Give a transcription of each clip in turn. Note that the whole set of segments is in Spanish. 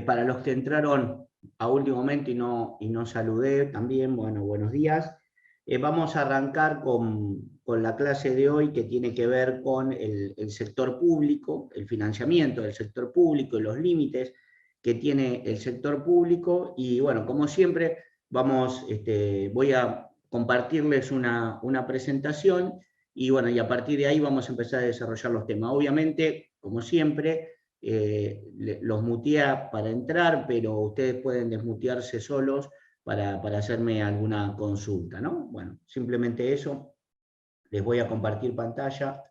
Para los que entraron a último momento y no saludé también, bueno, buenos días. Vamos a arrancar con la clase de hoy que tiene que ver con el sector público, el financiamiento del sector público y los límites que tiene el sector público. Y bueno, como siempre, voy a compartirles una presentación y bueno, y a partir de ahí vamos a empezar a desarrollar los temas. Obviamente, como siempre, los muteé para entrar, pero ustedes pueden desmutearse solos para hacerme alguna consulta, ¿no? Bueno, simplemente eso. Les voy a compartir pantalla.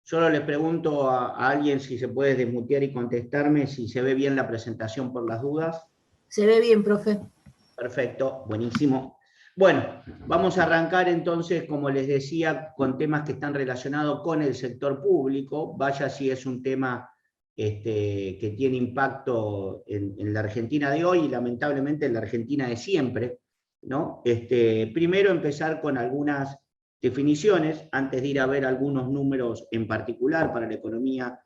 Solo les pregunto a alguien si se puede desmutear y contestarme si se ve bien la presentación por las dudas. Se ve bien, profe. Perfecto, buenísimo. Bueno, vamos a arrancar entonces, como les decía, con temas que están relacionados con el sector público. Vaya si es un tema que tiene impacto en la Argentina de hoy y lamentablemente en la Argentina de siempre, ¿no? Primero empezar con algunas definiciones, antes de ir a ver algunos números en particular para la economía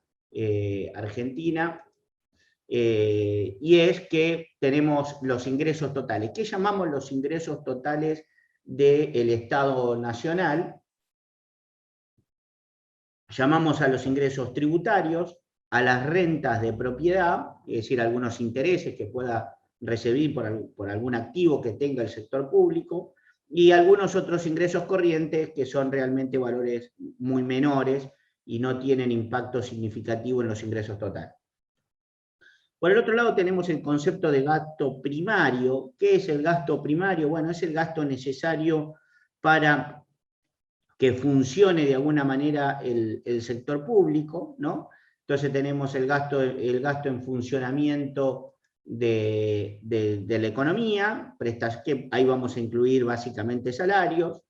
argentina. Y es que tenemos los ingresos totales. ¿Qué llamamos los ingresos totales del Estado Nacional? Llamamos a los ingresos tributarios, a las rentas de propiedad, es decir, algunos intereses que pueda recibir por algún activo que tenga el sector público, y algunos otros ingresos corrientes que son realmente valores muy menores y no tienen impacto significativo en los ingresos totales. Por el otro lado tenemos el concepto de gasto primario. ¿Qué es el gasto primario? Bueno, es el gasto necesario para que funcione de alguna manera el sector público, ¿no? Entonces tenemos el gasto en funcionamiento de la economía, que ahí vamos a incluir básicamente salarios,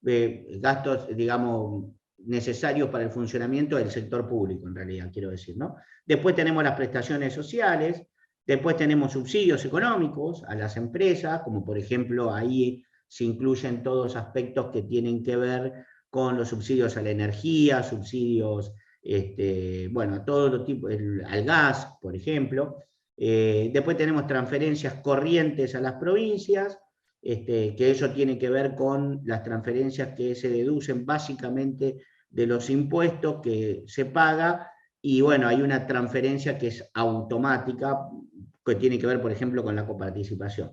gastos, digamos, necesarios para el funcionamiento del sector público, en realidad, quiero decir, ¿no? Después tenemos las prestaciones sociales, después tenemos subsidios económicos a las empresas, como por ejemplo ahí se incluyen todos aspectos que tienen que ver con los subsidios a la energía, subsidios, bueno, a todo tipo, al gas, por ejemplo. Después tenemos transferencias corrientes a las provincias, que eso tiene que ver con las transferencias que se deducen básicamente de los impuestos que se paga, y bueno, hay una transferencia que es automática, que tiene que ver, por ejemplo, con la coparticipación.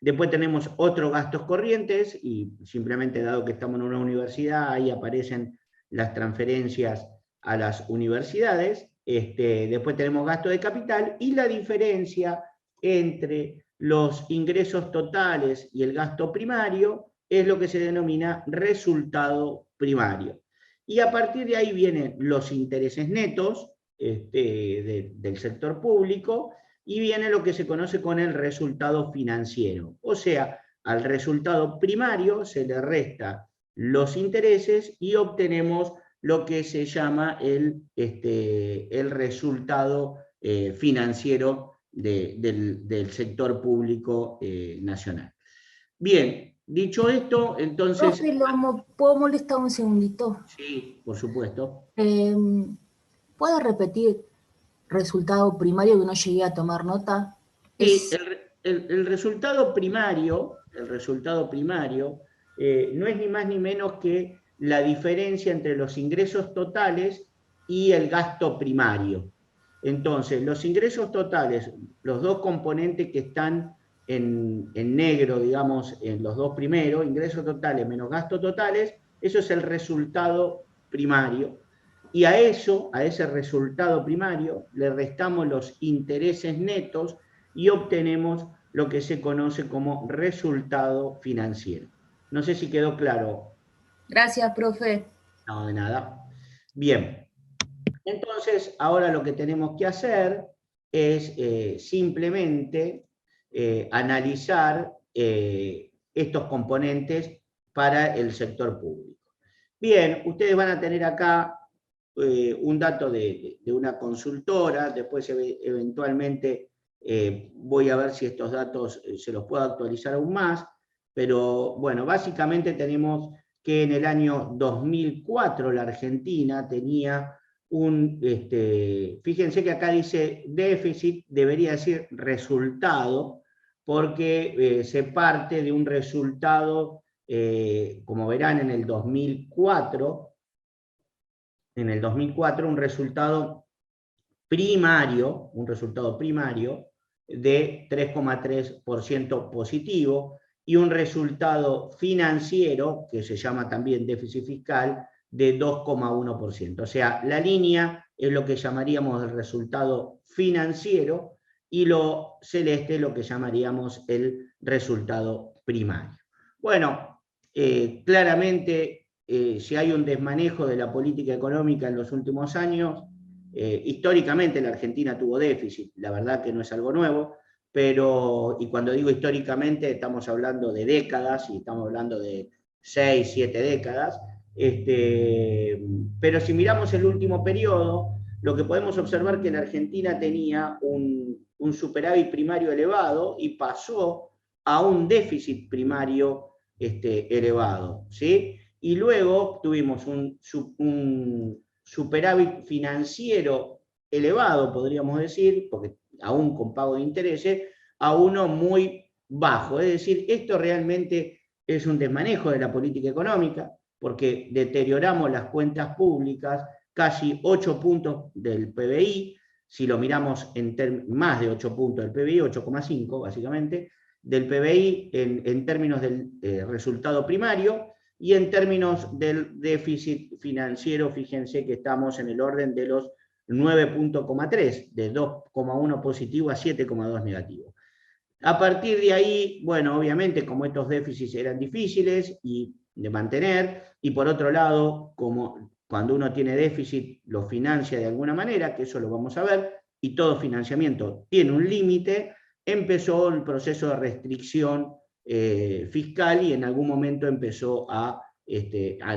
Después tenemos otros gastos corrientes, y simplemente dado que estamos en una universidad, ahí aparecen las transferencias a las universidades. Después tenemos gasto de capital, y la diferencia entre los ingresos totales y el gasto primario es lo que se denomina resultado primario. Y a partir de ahí vienen los intereses netos del sector público, y viene lo que se conoce con el resultado financiero. O sea, al resultado primario se le resta los intereses y obtenemos lo que se llama el resultado financiero del sector público nacional. Bien, dicho esto, entonces... Profe, ¿puedo molestar un segundito? Sí, por supuesto. ¿Puede repetir resultado primario que no llegué a tomar nota? Sí, el resultado primario, no es ni más ni menos que la diferencia entre los ingresos totales y el gasto primario. Entonces, los ingresos totales, los dos componentes que están en negro, digamos, en los dos primeros, ingresos totales menos gastos totales, eso es el resultado primario. Y a ese resultado primario, le restamos los intereses netos y obtenemos lo que se conoce como resultado financiero. No sé si quedó claro. Gracias, profe. No, de nada. Bien. Entonces, ahora lo que tenemos que hacer es simplemente analizar estos componentes para el sector público. Bien, ustedes van a tener acá un dato de una consultora, después eventualmente voy a ver si estos datos se los puedo actualizar aún más, pero bueno, básicamente tenemos que en el año 2004 la Argentina tenía fíjense que acá dice déficit, debería decir resultado, porque se parte de un resultado, como verán en el 2004, un resultado primario, de 3,3% positivo, y un resultado financiero, que se llama también déficit fiscal, de 2,1%. O sea, la línea es lo que llamaríamos el resultado financiero y lo celeste lo que llamaríamos el resultado primario. Bueno, claramente, si hay un desmanejo de la política económica en los últimos años, históricamente la Argentina tuvo déficit, la verdad que no es algo nuevo, pero, y cuando digo históricamente estamos hablando de décadas, y estamos hablando de 6, 7 décadas, pero si miramos el último periodo, lo que podemos observar es que la Argentina tenía un superávit primario elevado y pasó a un déficit primario elevado, ¿sí? Y luego tuvimos un superávit financiero elevado, podríamos decir, porque aún con pago de intereses, a uno muy bajo. Es decir, esto realmente es un desmanejo de la política económica, porque deterioramos las cuentas públicas casi 8 puntos del PBI, si lo miramos en más de 8 puntos del PBI, 8,5 básicamente, del PBI en términos del resultado primario, y en términos del déficit financiero, fíjense que estamos en el orden de los 9,3, de 2,1 positivo a 7,2 negativo. A partir de ahí, bueno, obviamente como estos déficits eran difíciles de mantener, y por otro lado, como cuando uno tiene déficit lo financia de alguna manera, que eso lo vamos a ver, y todo financiamiento tiene un límite, empezó el proceso de restricción fiscal, y en algún momento empezó a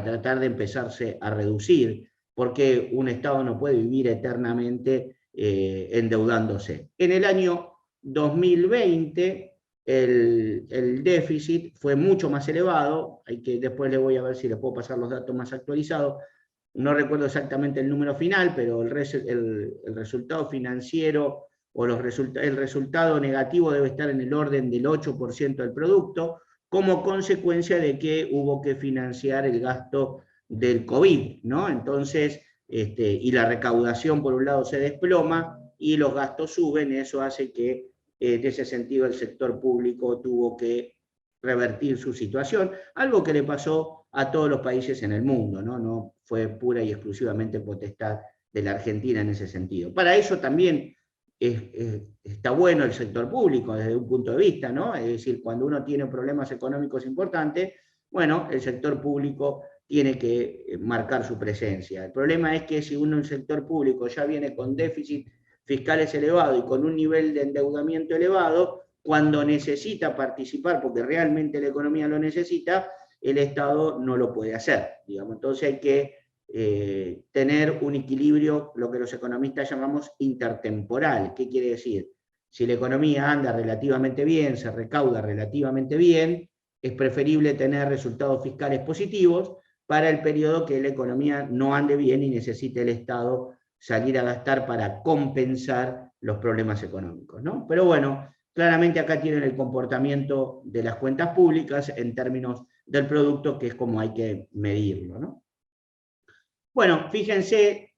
tratar de empezarse a reducir, porque un Estado no puede vivir eternamente endeudándose. En el año 2020 el déficit fue mucho más elevado, después les voy a ver si les puedo pasar los datos más actualizados, no recuerdo exactamente el número final, pero el resultado financiero o el resultado negativo debe estar en el orden del 8% del producto, como consecuencia de que hubo que financiar el gasto del COVID, ¿no? Entonces, y la recaudación por un lado se desploma y los gastos suben, eso hace que en ese sentido el sector público tuvo que revertir su situación, algo que le pasó a todos los países en el mundo, ¿no? No fue pura y exclusivamente potestad de la Argentina en ese sentido. Para eso también está bueno el sector público desde un punto de vista, ¿no? Es decir, cuando uno tiene problemas económicos importantes, bueno, el sector público tiene que marcar su presencia. El problema es que si uno en el sector público ya viene con déficit fiscales elevados y con un nivel de endeudamiento elevado, cuando necesita participar, porque realmente la economía lo necesita, el Estado no lo puede hacer, digamos. Entonces hay que tener un equilibrio, lo que los economistas llamamos intertemporal. ¿Qué quiere decir? Si la economía anda relativamente bien, se recauda relativamente bien, es preferible tener resultados fiscales positivos para el periodo que la economía no ande bien y necesite el Estado salir a gastar para compensar los problemas económicos, ¿no? Pero bueno, claramente acá tienen el comportamiento de las cuentas públicas en términos del producto, que es como hay que medirlo, ¿no? Bueno, fíjense,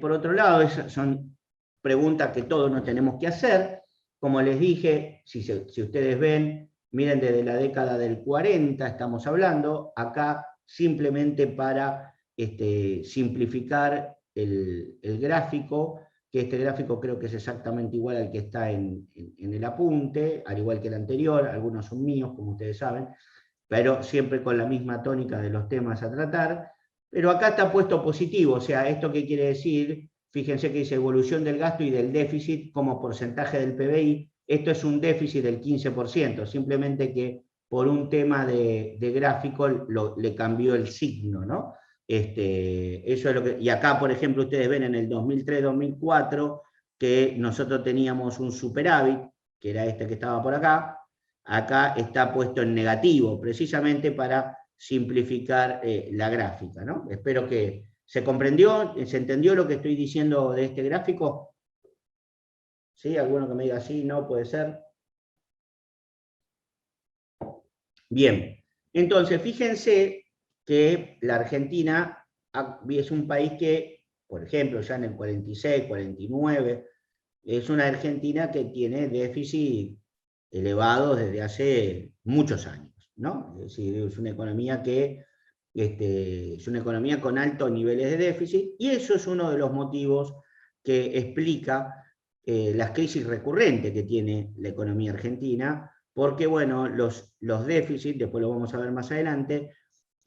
por otro lado, esas son preguntas que todos nos tenemos que hacer. Como les dije, si ustedes ven, miren, desde la década del 40 estamos hablando, acá simplemente para simplificar el gráfico, que este gráfico creo que es exactamente igual al que está en el apunte, al igual que el anterior, algunos son míos, como ustedes saben, pero siempre con la misma tónica de los temas a tratar. Pero acá está puesto positivo, o sea, ¿esto qué quiere decir? Fíjense que dice evolución del gasto y del déficit como porcentaje del PBI. Esto es un déficit del 15%, simplemente que por un tema de gráfico le cambió el signo, ¿no? Eso es lo que, y acá, por ejemplo, ustedes ven en el 2003-2004 que nosotros teníamos un superávit, que era este que estaba por acá. acá está puesto en negativo, precisamente para simplificar la gráfica, ¿no? Espero que se comprendió, se entendió lo que estoy diciendo de este gráfico. ¿Sí? ¿Alguno que me diga sí, no, puede ser? Bien, entonces fíjense que la Argentina es un país que, por ejemplo, ya en el 46, 49, es una Argentina que tiene déficit elevados desde hace muchos años, ¿no? Es decir, es una economía es una economía con altos niveles de déficit, y eso es uno de los motivos que explica las crisis recurrentes que tiene la economía argentina, porque, bueno, los déficits, después lo vamos a ver más adelante,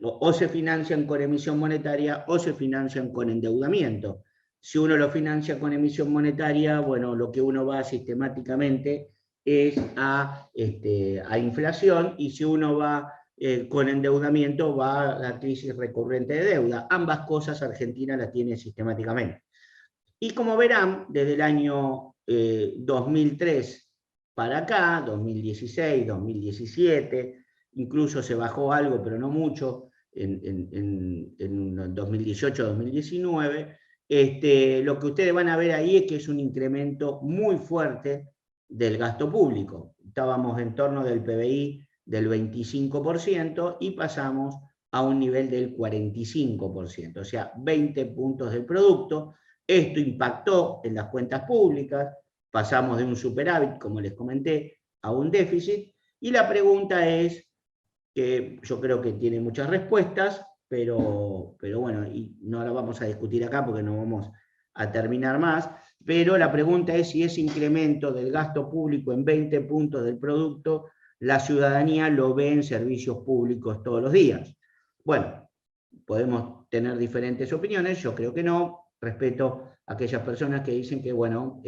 o se financian con emisión monetaria o se financian con endeudamiento. Si uno lo financia con emisión monetaria, bueno, lo que uno va sistemáticamente es a inflación, y si uno va con endeudamiento va a la crisis recurrente de deuda. Ambas cosas Argentina las tiene sistemáticamente. Y como verán, desde el año 2003 para acá, 2016, 2017, incluso se bajó algo, pero no mucho, en 2018-2019, lo que ustedes van a ver ahí es que es un incremento muy fuerte del gasto público. Estábamos en torno del PBI del 25% y pasamos a un nivel del 45%, o sea, 20 puntos del producto. Esto impactó en las cuentas públicas, pasamos de un superávit, como les comenté, a un déficit, y la pregunta es, que yo creo que tiene muchas respuestas, pero bueno, y no la vamos a discutir acá porque no vamos a terminar más, pero la pregunta es si ese incremento del gasto público en 20 puntos del producto, la ciudadanía lo ve en servicios públicos todos los días. Bueno, podemos tener diferentes opiniones, yo creo que no. Respeto a aquellas personas que dicen que, bueno,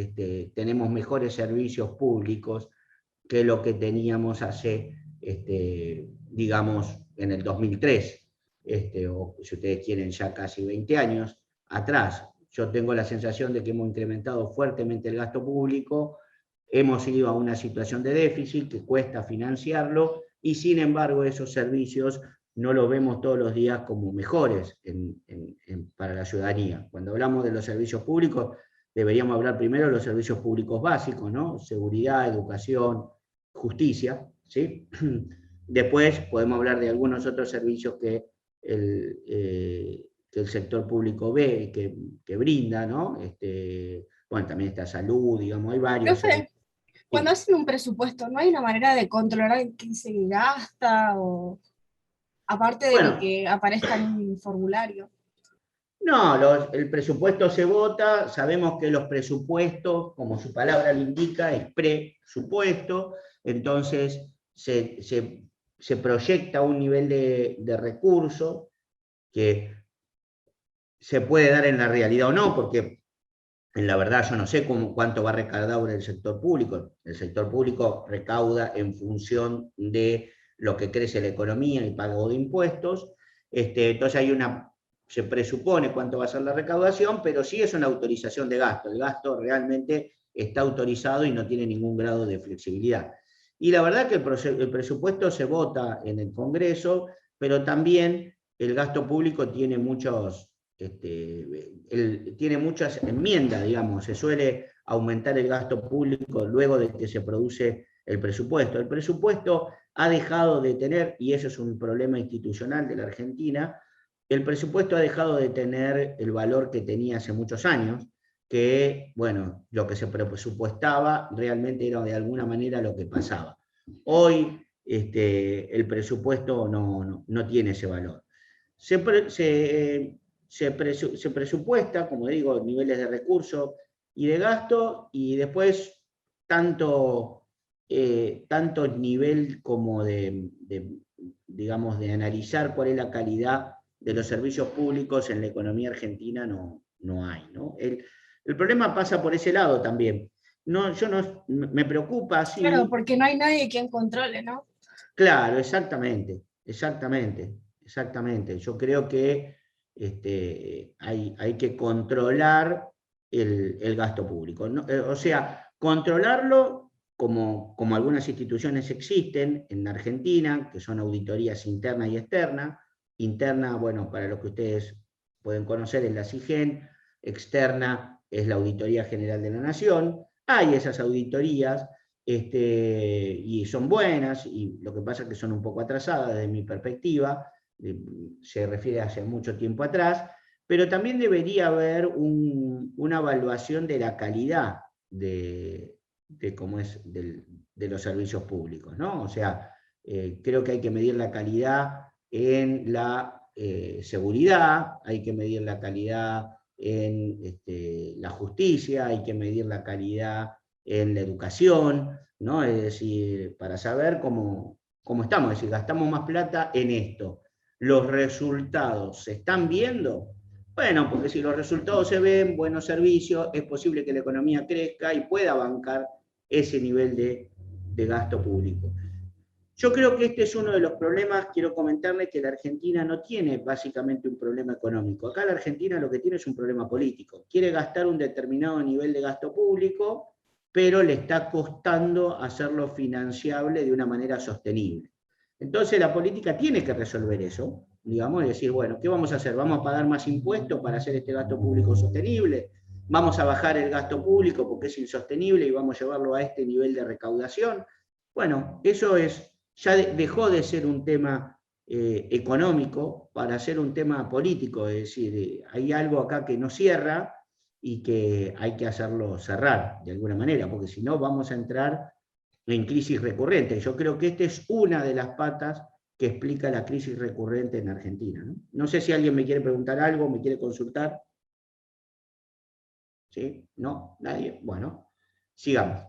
tenemos mejores servicios públicos que lo que teníamos hace, digamos, en el 2003, o si ustedes quieren ya casi 20 años atrás. Yo tengo la sensación de que hemos incrementado fuertemente el gasto público, hemos ido a una situación de déficit que cuesta financiarlo, y sin embargo esos servicios no los vemos todos los días como mejores para la ciudadanía. Cuando hablamos de los servicios públicos, deberíamos hablar primero de los servicios públicos básicos, ¿no? Seguridad, educación, justicia, ¿sí? Después podemos hablar de algunos otros servicios que el sector público ve, que brinda, ¿no? Bueno, también está salud, digamos, hay varios servicios. Profe, cuando hacen un presupuesto, ¿no hay una manera de controlar en qué se gasta, o aparte de lo Bueno, que aparezca en un formulario? no, el presupuesto se vota, sabemos que los presupuestos, como su palabra lo indica, es presupuesto, entonces se proyecta un nivel de recursos que se puede dar en la realidad o no, porque en la verdad yo no sé cuánto va a recaudar el sector público. El sector público recauda en función de lo que crece la economía y pago de impuestos. Entonces se presupone cuánto va a ser la recaudación, pero sí es una autorización de gasto. El gasto realmente está autorizado y no tiene ningún grado de flexibilidad. Y la verdad que el presupuesto se vota en el Congreso, pero también el gasto público tiene tiene muchas enmiendas, digamos. Se suele aumentar el gasto público luego de que se produce el presupuesto. El presupuesto ha dejado de tener, y eso es un problema institucional de la Argentina, el presupuesto ha dejado de tener el valor que tenía hace muchos años, que, bueno, lo que se presupuestaba realmente era de alguna manera lo que pasaba. Hoy el presupuesto no tiene ese valor. Se presupuesta, como digo, niveles de recursos y de gasto, y después tanto nivel como digamos, de analizar cuál es la calidad de los servicios públicos en la economía argentina no hay, ¿no? El problema pasa por ese lado también. Me preocupa, sí. Claro, porque no hay nadie quien controle, ¿no? Claro, exactamente. Yo creo que hay que controlar el gasto público, ¿no? O sea, controlarlo como algunas instituciones existen en Argentina, que son auditorías interna y externa. Interna, bueno, para lo que ustedes pueden conocer, es la SIGEN, externa es la Auditoría General de la Nación. Hay esas auditorías, y son buenas, y lo que pasa es que son un poco atrasadas desde mi perspectiva, se refiere a hace mucho tiempo atrás, pero también debería haber una evaluación de la calidad de los servicios públicos, ¿no? O sea, creo que hay que medir la calidad en la seguridad, hay que medir la calidad en la justicia, hay que medir la calidad en la educación, ¿no? Es decir, para saber cómo estamos, es decir, gastamos más plata en esto. ¿Los resultados se están viendo? Bueno, porque si los resultados se ven, buenos servicios, es posible que la economía crezca y pueda bancar ese nivel de gasto público. Yo creo que este es uno de los problemas. Quiero comentarles que la Argentina no tiene básicamente un problema económico. Acá la Argentina lo que tiene es un problema político. Quiere gastar un determinado nivel de gasto público, pero le está costando hacerlo financiable de una manera sostenible. Entonces la política tiene que resolver eso, digamos, y decir, bueno, ¿qué vamos a hacer? ¿Vamos a pagar más impuestos para hacer este gasto público sostenible? ¿Vamos a bajar el gasto público porque es insostenible y vamos a llevarlo a este nivel de recaudación? Bueno, eso ya dejó de ser un tema económico para ser un tema político, es decir, hay algo acá que no cierra y que hay que hacerlo cerrar de alguna manera, porque si no vamos a entrar en crisis recurrente. Yo creo que esta es una de las patas que explica la crisis recurrente en Argentina, ¿no? No sé si alguien me quiere preguntar algo, me quiere consultar. ¿Sí? ¿No? ¿Nadie? Bueno, sigamos.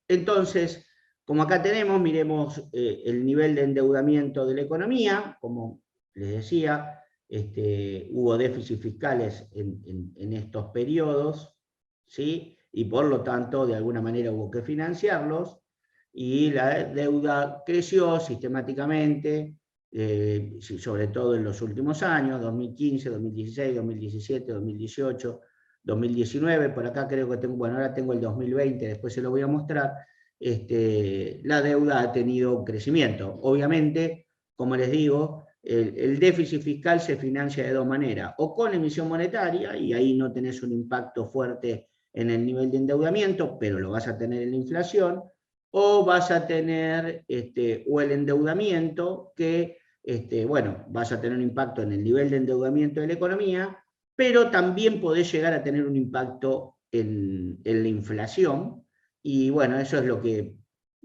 Entonces, como acá tenemos, miremos el nivel de endeudamiento de la economía. Como les decía, hubo déficits fiscales en estos periodos, ¿sí? Y por lo tanto, de alguna manera hubo que financiarlos, y la deuda creció sistemáticamente, sobre todo en los últimos años, 2015, 2016, 2017, 2018, 2019, por acá creo que tengo, bueno, ahora tengo el 2020, después se lo voy a mostrar. La deuda ha tenido un crecimiento. Obviamente, como les digo, el déficit fiscal se financia de dos maneras, o con emisión monetaria, y ahí no tenés un impacto fuerte en el nivel de endeudamiento, pero lo vas a tener en la inflación, o vas a tener, o el endeudamiento que, bueno, vas a tener un impacto en el nivel de endeudamiento de la economía, pero también podés llegar a tener un impacto en la inflación, y bueno, eso es lo que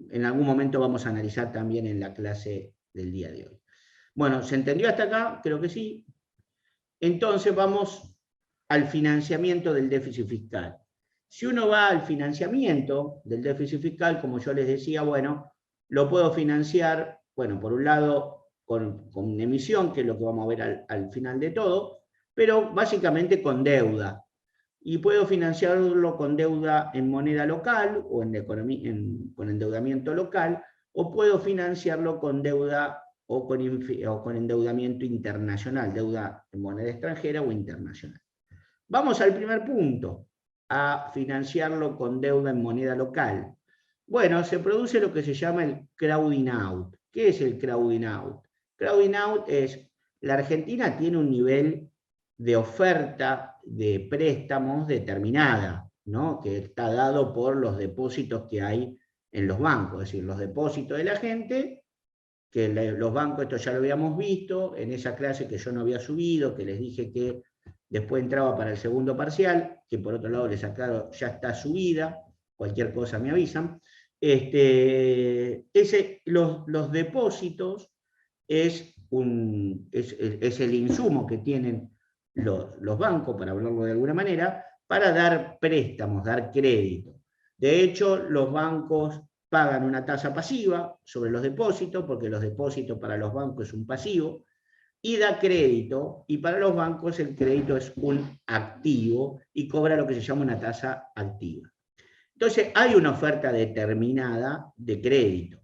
en algún momento vamos a analizar también en la clase del día de hoy. Bueno, ¿se entendió hasta acá? Creo que sí. Entonces vamos al financiamiento del déficit fiscal. Si uno va al financiamiento del déficit fiscal, como yo les decía, bueno, lo puedo financiar, bueno, por un lado con emisión, que es lo que vamos a ver al final de todo, pero básicamente con deuda. Y puedo financiarlo con deuda en moneda local o con endeudamiento local, o puedo financiarlo con deuda o con endeudamiento internacional, deuda en moneda extranjera o internacional. Vamos al primer punto, a financiarlo con deuda en moneda local. Bueno, se produce lo que se llama el crowding out. ¿Qué es el crowding out? Crowding out es, la Argentina tiene un nivel de oferta de préstamos determinada, ¿no? Que está dado por los depósitos que hay en los bancos, es decir, los depósitos de la gente, que los bancos, esto ya lo habíamos visto en esa clase que yo no había subido, que les dije que después entraba para el segundo parcial, que por otro lado les aclaro, ya está subida, cualquier cosa me avisan. Los depósitos es el insumo que tienen los bancos, para hablarlo de alguna manera, para dar préstamos, dar crédito. De hecho, los bancos pagan una tasa pasiva sobre los depósitos, porque los depósitos para los bancos es un pasivo, y da crédito, y para los bancos el crédito es un activo y cobra lo que se llama una tasa activa. Entonces hay una oferta determinada de crédito.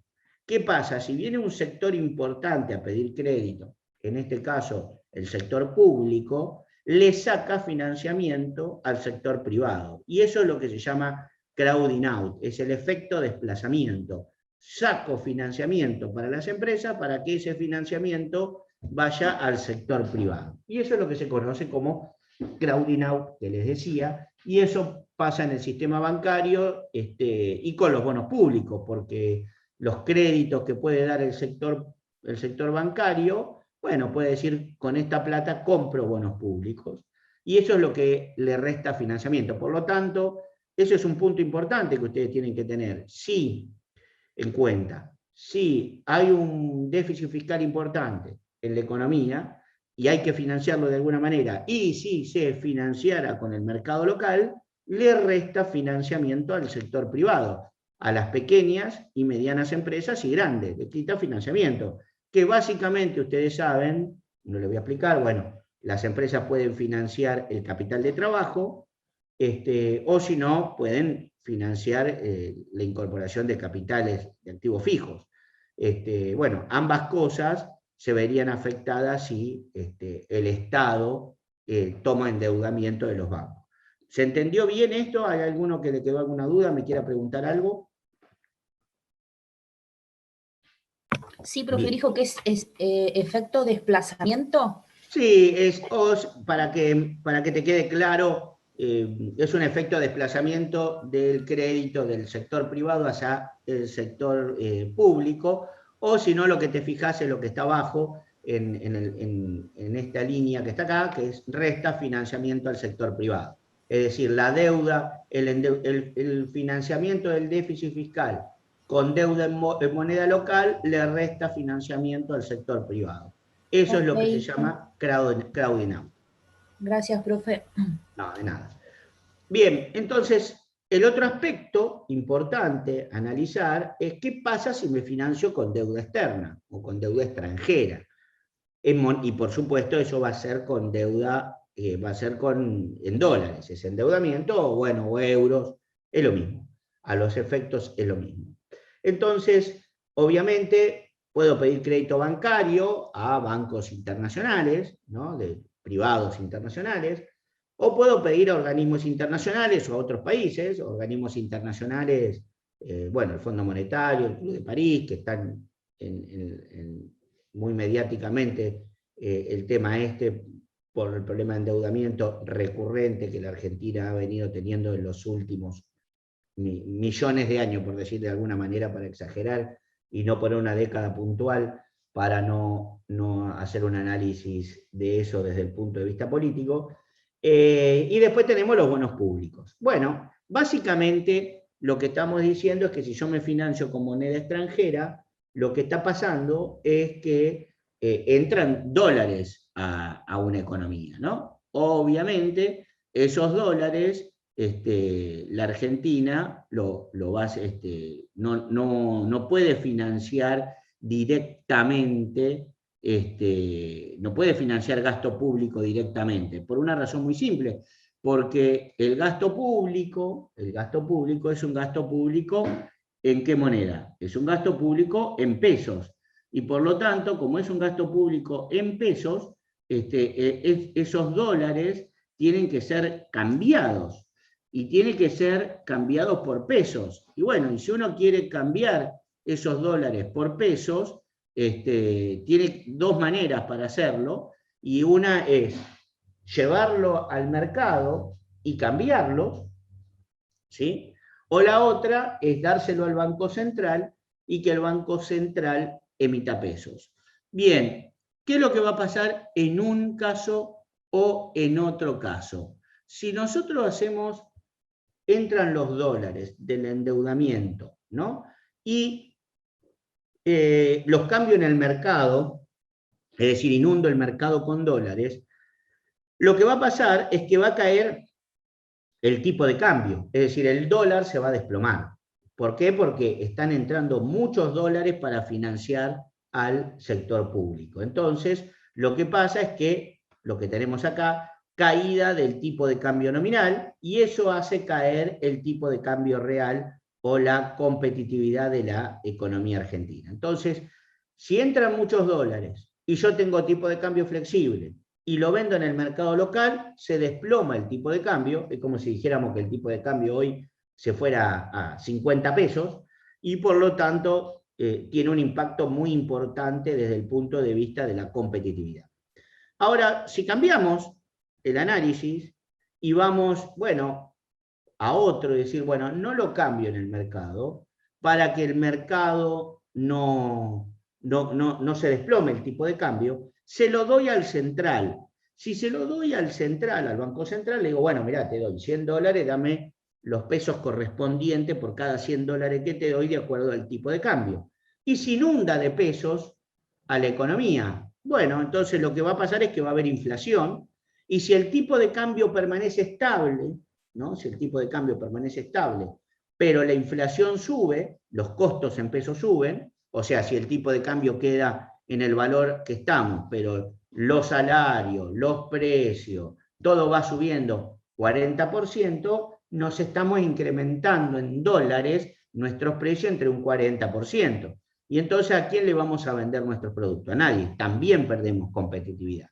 ¿Qué pasa? Si viene un sector importante a pedir crédito, en este caso el sector público, le saca financiamiento al sector privado. Y eso es lo que se llama crowding out, es el efecto desplazamiento. Saco financiamiento para las empresas para que ese financiamiento vaya al sector privado. Y eso es lo que se conoce como crowding out, que les decía, y eso pasa en el sistema bancario y con los bonos públicos, porque los créditos que puede dar el sector bancario, bueno, puede decir, con esta plata compro bonos públicos, y eso es lo que le resta financiamiento. Por lo tanto, eso es un punto importante que ustedes tienen que tener en cuenta. Si hay un déficit fiscal importante en la economía y hay que financiarlo de alguna manera, y si se financiara con el mercado local, le resta financiamiento al sector privado, a las pequeñas y medianas empresas y grandes, le quita financiamiento, que básicamente ustedes saben, no les voy a explicar, bueno, las empresas pueden financiar el capital de trabajo, o si no, pueden financiar la incorporación de capitales de activos fijos. Bueno, ambas cosas se verían afectadas si el Estado toma endeudamiento de los bancos. ¿Se entendió bien esto? ¿Hay alguno que le quedó alguna duda? ¿Me quiera preguntar algo? Sí, profe, dijo que es efecto desplazamiento. Sí, para que te quede claro, es un efecto de desplazamiento del crédito del sector privado hacia el sector público, o si no, lo que te fijas es lo que está abajo en esta línea que está acá, que es resta financiamiento al sector privado. Es decir, la deuda, el financiamiento del déficit fiscal con deuda en moneda local le resta financiamiento al sector privado. Eso es lo que se llama crowding out. Gracias, profe. No, de nada. Bien, entonces, el otro aspecto importante a analizar es qué pasa si me financio con deuda externa o con deuda extranjera. Y por supuesto, eso va a ser con deuda, en dólares. Es endeudamiento, bueno, o euros, es lo mismo. A los efectos es lo mismo. Entonces, obviamente, puedo pedir crédito bancario a bancos internacionales, ¿no? De privados internacionales, o puedo pedir a organismos internacionales o a otros países, organismos internacionales, bueno, el Fondo Monetario, el Club de París, que están muy mediáticamente el tema por el problema de endeudamiento recurrente que la Argentina ha venido teniendo en los últimos millones de años, por decir de alguna manera, para exagerar, y no poner una década puntual para no hacer un análisis de eso desde el punto de vista político. Y después tenemos los bonos públicos. Bueno, básicamente lo que estamos diciendo es que si yo me financio con moneda extranjera, lo que está pasando es que entran dólares a una economía, ¿no? Obviamente, esos dólares la Argentina no puede financiar directamente, no puede financiar gasto público directamente, por una razón muy simple, porque el gasto público es un gasto público ¿en qué moneda? Es un gasto público en pesos, y por lo tanto, como es un gasto público en pesos, esos dólares tienen que ser cambiados, y tiene que ser cambiados por pesos. Y bueno, y si uno quiere cambiar esos dólares por pesos, tiene dos maneras para hacerlo, y una es llevarlo al mercado y cambiarlos, ¿sí? O la otra es dárselo al Banco Central y que el Banco Central emita pesos. Bien, ¿qué es lo que va a pasar en un caso o en otro caso? Si nosotros entran los dólares del endeudamiento, ¿no? Y los cambio en el mercado, es decir, inundo el mercado con dólares, lo que va a pasar es que va a caer el tipo de cambio, es decir, el dólar se va a desplomar. ¿Por qué? Porque están entrando muchos dólares para financiar al sector público. Entonces, lo que pasa es que, lo que tenemos acá, caída del tipo de cambio nominal, y eso hace caer el tipo de cambio real o la competitividad de la economía argentina. Entonces, si entran muchos dólares y yo tengo tipo de cambio flexible y lo vendo en el mercado local, se desploma el tipo de cambio. Es como si dijéramos que el tipo de cambio hoy se fuera a 50 pesos, y por lo tanto tiene un impacto muy importante desde el punto de vista de la competitividad. Ahora, si cambiamos el análisis y vamos, bueno, a otro, y decir, bueno, no lo cambio en el mercado para que el mercado no se desplome el tipo de cambio, se lo doy al central. Si se lo doy al central, al Banco Central, le digo, bueno, mirá, te doy $100, dame los pesos correspondientes por cada $100 que te doy de acuerdo al tipo de cambio. Y se inunda de pesos a la economía. Bueno, entonces lo que va a pasar es que va a haber inflación, y si el tipo de cambio permanece estable, ¿no? Si el tipo de cambio permanece estable, pero la inflación sube, los costos en pesos suben, o sea, si el tipo de cambio queda en el valor que estamos, pero los salarios, los precios, todo va subiendo 40%, nos estamos incrementando en dólares nuestros precios entre un 40%. Y entonces, ¿a quién le vamos a vender nuestros productos? A nadie. También perdemos competitividad.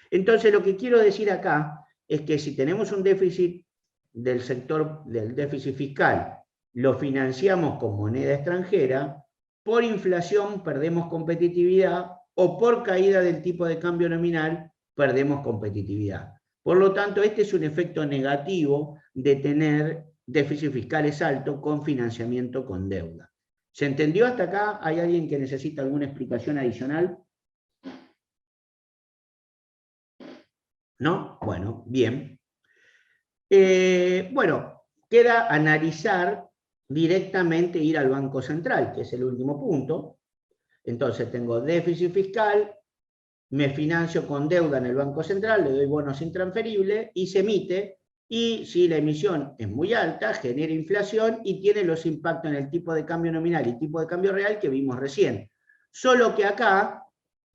Entonces, lo que quiero decir acá es que si tenemos un déficit del sector del déficit fiscal, lo financiamos con moneda extranjera, por inflación perdemos competitividad, o por caída del tipo de cambio nominal perdemos competitividad. Por lo tanto, este es un efecto negativo de tener déficit fiscales altos con financiamiento con deuda. ¿Se entendió hasta acá? ¿Hay alguien que necesita alguna explicación adicional? ¿No? Bueno, bien. Bueno, queda analizar directamente, ir al Banco Central, que es el último punto. Entonces tengo déficit fiscal, me financio con deuda en el Banco Central, le doy bonos intransferibles y se emite, y si la emisión es muy alta, genera inflación y tiene los impactos en el tipo de cambio nominal y tipo de cambio real que vimos recién. Solo que acá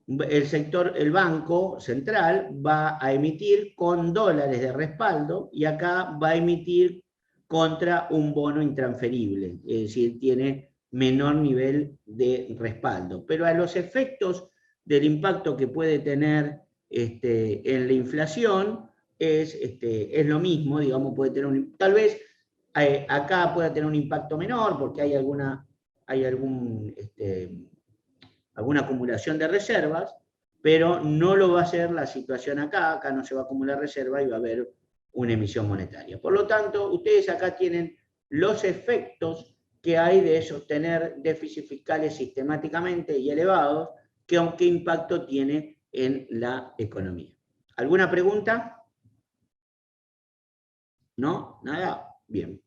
el Banco Central va a emitir con dólares de respaldo, y acá va a emitir contra un bono intransferible, es decir, tiene menor nivel de respaldo. Pero a los efectos del impacto que puede tener en la inflación es lo mismo, digamos, puede tener tal vez acá pueda tener un impacto menor porque hay alguna acumulación de reservas, pero no lo va a ser la situación acá no se va a acumular reserva y va a haber una emisión monetaria. Por lo tanto, ustedes acá tienen los efectos que hay de sostener déficits fiscales sistemáticamente y elevados, qué impacto tiene en la economía. ¿Alguna pregunta? ¿No? ¿Nada? Bien.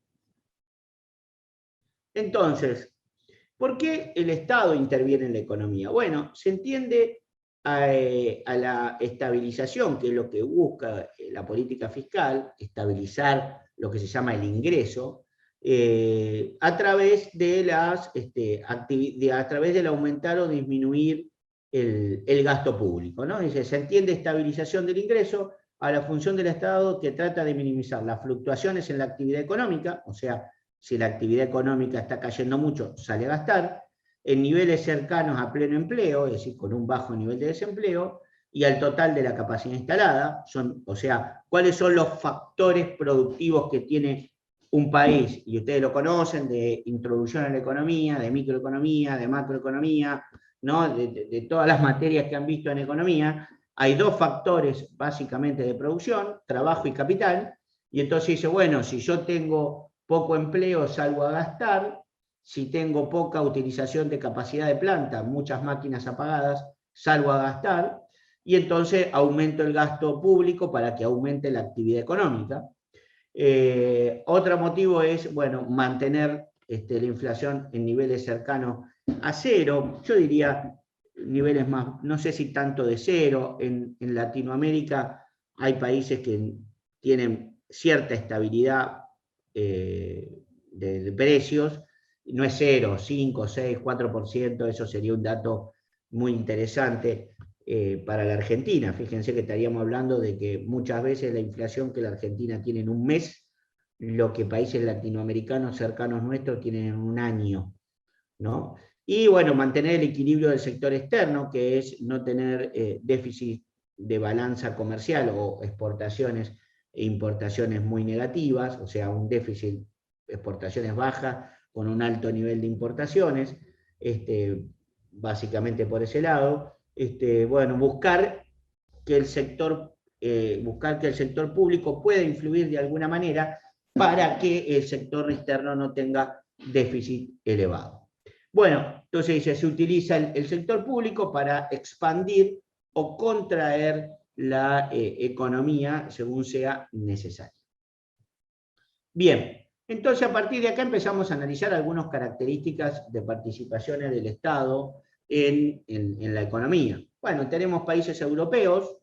Entonces, ¿por qué el Estado interviene en la economía? Bueno, se entiende a la estabilización, que es lo que busca la política fiscal, estabilizar lo que se llama el ingreso, a través de a través del aumentar o disminuir el gasto público, ¿no? Se entiende estabilización del ingreso a la función del Estado, que trata de minimizar las fluctuaciones en la actividad económica, o sea, si la actividad económica está cayendo mucho, sale a gastar, en niveles cercanos a pleno empleo, es decir, con un bajo nivel de desempleo, y al total de la capacidad instalada, o sea, cuáles son los factores productivos que tiene un país, y ustedes lo conocen, de introducción a la economía, de microeconomía, de macroeconomía, ¿no? de todas las materias que han visto en economía. Hay dos factores básicamente de producción, trabajo y capital, y entonces dice, bueno, si yo tengo poco empleo, salgo a gastar. Si tengo poca utilización de capacidad de planta, muchas máquinas apagadas, salgo a gastar. Y entonces aumento el gasto público para que aumente la actividad económica. Otro motivo es, bueno, mantener la inflación en niveles cercanos a cero. Yo diría niveles más, no sé si tanto de cero. En Latinoamérica hay países que tienen cierta estabilidad de precios, no es 0, 5, 6, 4%, eso sería un dato muy interesante para la Argentina. Fíjense que estaríamos hablando de que muchas veces la inflación que la Argentina tiene en un mes, lo que países latinoamericanos cercanos nuestros tienen en un año, ¿no? Y bueno, mantener el equilibrio del sector externo, que es no tener déficit de balanza comercial o exportaciones e importaciones muy negativas, o sea, un déficit exportaciones bajas con un alto nivel de importaciones, básicamente por ese lado. Bueno, buscar que el sector público pueda influir de alguna manera para que el sector externo no tenga déficit elevado. Bueno, entonces se utiliza el sector público para expandir o contraer la economía según sea necesario. Bien, entonces a partir de acá empezamos a analizar algunas características de participaciones del Estado en la economía. Bueno, tenemos países europeos,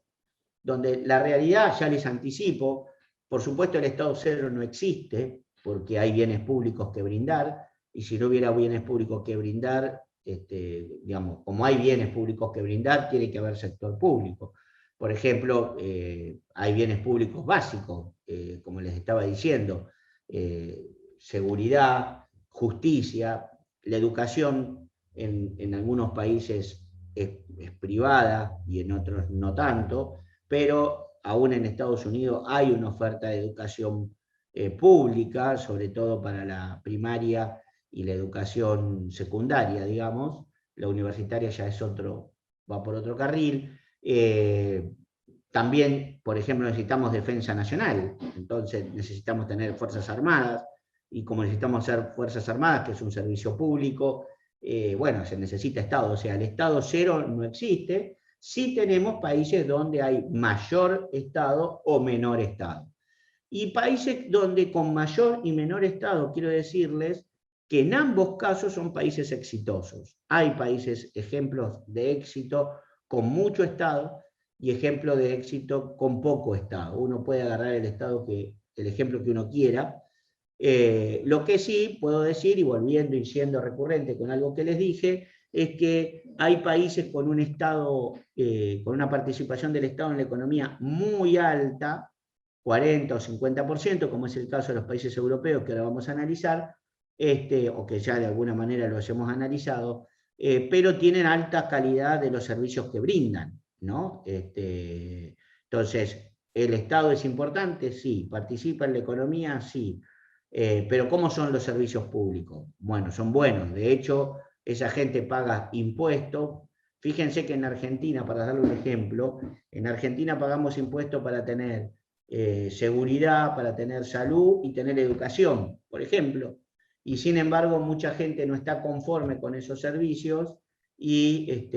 donde la realidad, ya les anticipo, por supuesto el Estado cero no existe, porque hay bienes públicos que brindar, y si no hubiera bienes públicos que brindar, digamos, como hay bienes públicos que brindar, tiene que haber sector público. Por ejemplo, hay bienes públicos básicos, como les estaba diciendo, seguridad, justicia, la educación en algunos países es privada y en otros no tanto, pero aún en Estados Unidos hay una oferta de educación pública, sobre todo para la primaria y la educación secundaria, digamos. La universitaria ya es va por otro carril. También, por ejemplo, necesitamos defensa nacional, entonces necesitamos tener fuerzas armadas, y como necesitamos ser fuerzas armadas, que es un servicio público, bueno, se necesita Estado, o sea, el Estado cero no existe. Sí tenemos países donde hay mayor Estado o menor Estado. Y países donde con mayor y menor Estado, quiero decirles que en ambos casos son países exitosos. Hay países, ejemplos de éxito con mucho Estado y ejemplos de éxito con poco Estado. Uno puede agarrar el ejemplo que uno quiera. Lo que sí puedo decir, y volviendo y siendo recurrente con algo que les dije, es que hay países con un Estado, con una participación del Estado en la economía muy alta, 40 o 50%, como es el caso de los países europeos que ahora vamos a analizar, o que ya de alguna manera los hemos analizado, pero tienen alta calidad de los servicios que brindan, ¿no? Entonces, ¿el Estado es importante? Sí. ¿Participa en la economía? Sí. Pero ¿cómo son los servicios públicos? Bueno, son buenos. De hecho, esa gente paga impuestos. Fíjense que en Argentina, para darle un ejemplo, en Argentina pagamos impuestos para tener seguridad, para tener salud y tener educación, por ejemplo. Y sin embargo, mucha gente no está conforme con esos servicios y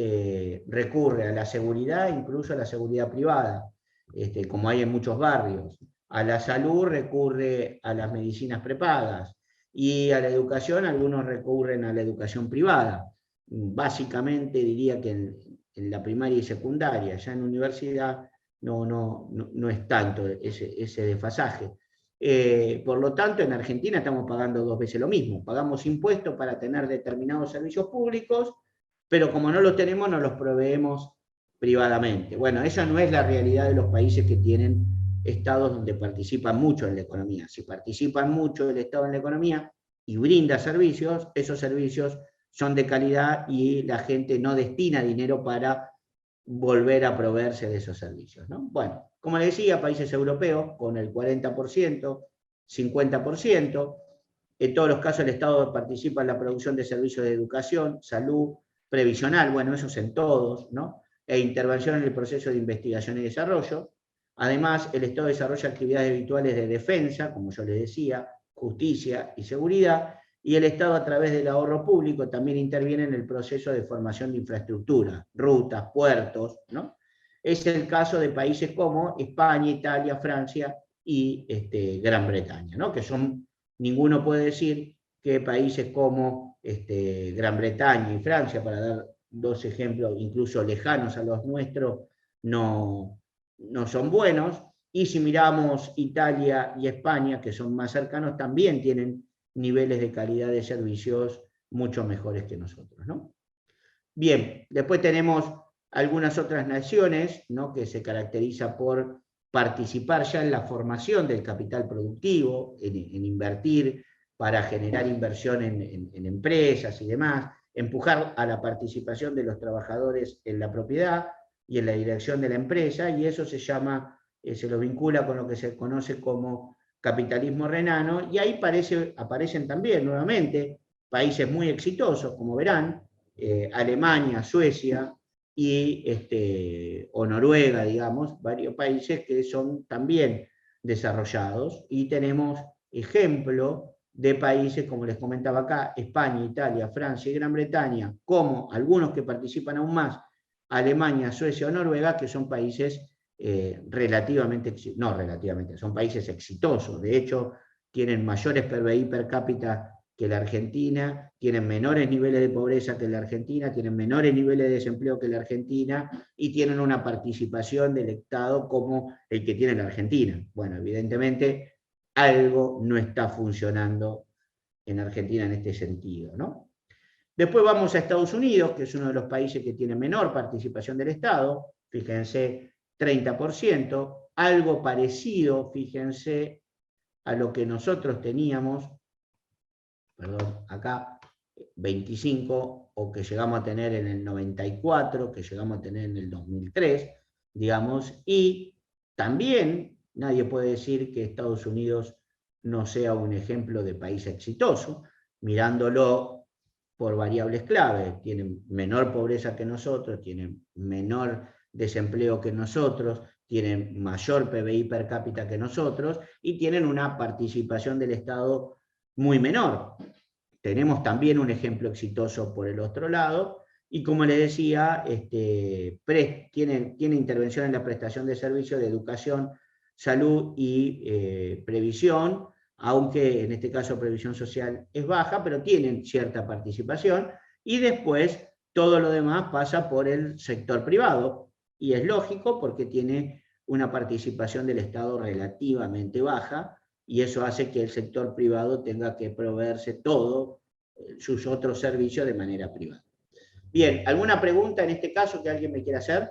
recurre a la seguridad, incluso a la seguridad privada, como hay en muchos barrios. A la salud recurre a las medicinas prepagas, y a la educación algunos recurren a la educación privada. Básicamente diría que en la primaria y secundaria, ya en universidad no es tanto ese desfasaje. Por lo tanto, en Argentina estamos pagando 2 veces lo mismo. Pagamos impuestos para tener determinados servicios públicos, pero como no los tenemos, nos los proveemos privadamente. Bueno, esa no es la realidad de los países que tienen estados donde participan mucho en la economía. Si participan mucho el Estado en la economía y brinda servicios, esos servicios son de calidad y la gente no destina dinero para volver a proveerse de esos servicios, ¿no? Bueno, como les decía, países europeos con el 40%, 50%, en todos los casos el Estado participa en la producción de servicios de educación, salud, previsional, bueno, esos en todos, ¿no? E intervención en el proceso de investigación y desarrollo. Además, el Estado desarrolla actividades habituales de defensa, como yo les decía, justicia y seguridad, y el Estado, a través del ahorro público, también interviene en el proceso de formación de infraestructura, rutas, puertos, ¿no? Es el caso de países como España, Italia, Francia y Gran Bretaña, ¿no? Que son, ninguno puede decir que países como Gran Bretaña y Francia, para dar dos ejemplos incluso lejanos a los nuestros, no son buenos. Y si miramos Italia y España, que son más cercanos, también tienen niveles de calidad de servicios mucho mejores que nosotros, ¿no? Bien, después tenemos algunas otras naciones, ¿no?, que se caracteriza por participar ya en la formación del capital productivo, en invertir para generar inversión en empresas y demás, empujar a la participación de los trabajadores en la propiedad y en la dirección de la empresa, y eso se llama, se lo vincula con lo que se conoce como capitalismo renano, y ahí aparecen también nuevamente países muy exitosos, como verán, Alemania, Suecia o Noruega, digamos, varios países que son también desarrollados, y tenemos ejemplo de países, como les comentaba acá, España, Italia, Francia y Gran Bretaña, como algunos que participan aún más, Alemania, Suecia o Noruega, que son países son países exitosos. De hecho, tienen mayores PBI per cápita que la Argentina, tienen menores niveles de pobreza que la Argentina, tienen menores niveles de desempleo que la Argentina, y tienen una participación del Estado como el que tiene la Argentina. Bueno, evidentemente algo no está funcionando en Argentina en este sentido, ¿no? Después vamos a Estados Unidos, que es uno de los países que tiene menor participación del Estado, fíjense, 30%, algo parecido, fíjense, a lo que nosotros teníamos, perdón, acá, 25, o que llegamos a tener en el 94, que llegamos a tener en el 2003, digamos, y también nadie puede decir que Estados Unidos no sea un ejemplo de país exitoso, mirándolo por variables clave. Tienen menor pobreza que nosotros, tienen menor desempleo que nosotros, tienen mayor PBI per cápita que nosotros, y tienen una participación del Estado muy menor. Tenemos también un ejemplo exitoso por el otro lado, y como les decía, tiene intervención en la prestación de servicios de educación, salud y previsión, aunque en este caso previsión social es baja, pero tienen cierta participación, y después todo lo demás pasa por el sector privado, y es lógico porque tiene una participación del Estado relativamente baja, y eso hace que el sector privado tenga que proveerse todos sus otros servicios de manera privada. Bien, ¿alguna pregunta en este caso que alguien me quiera hacer?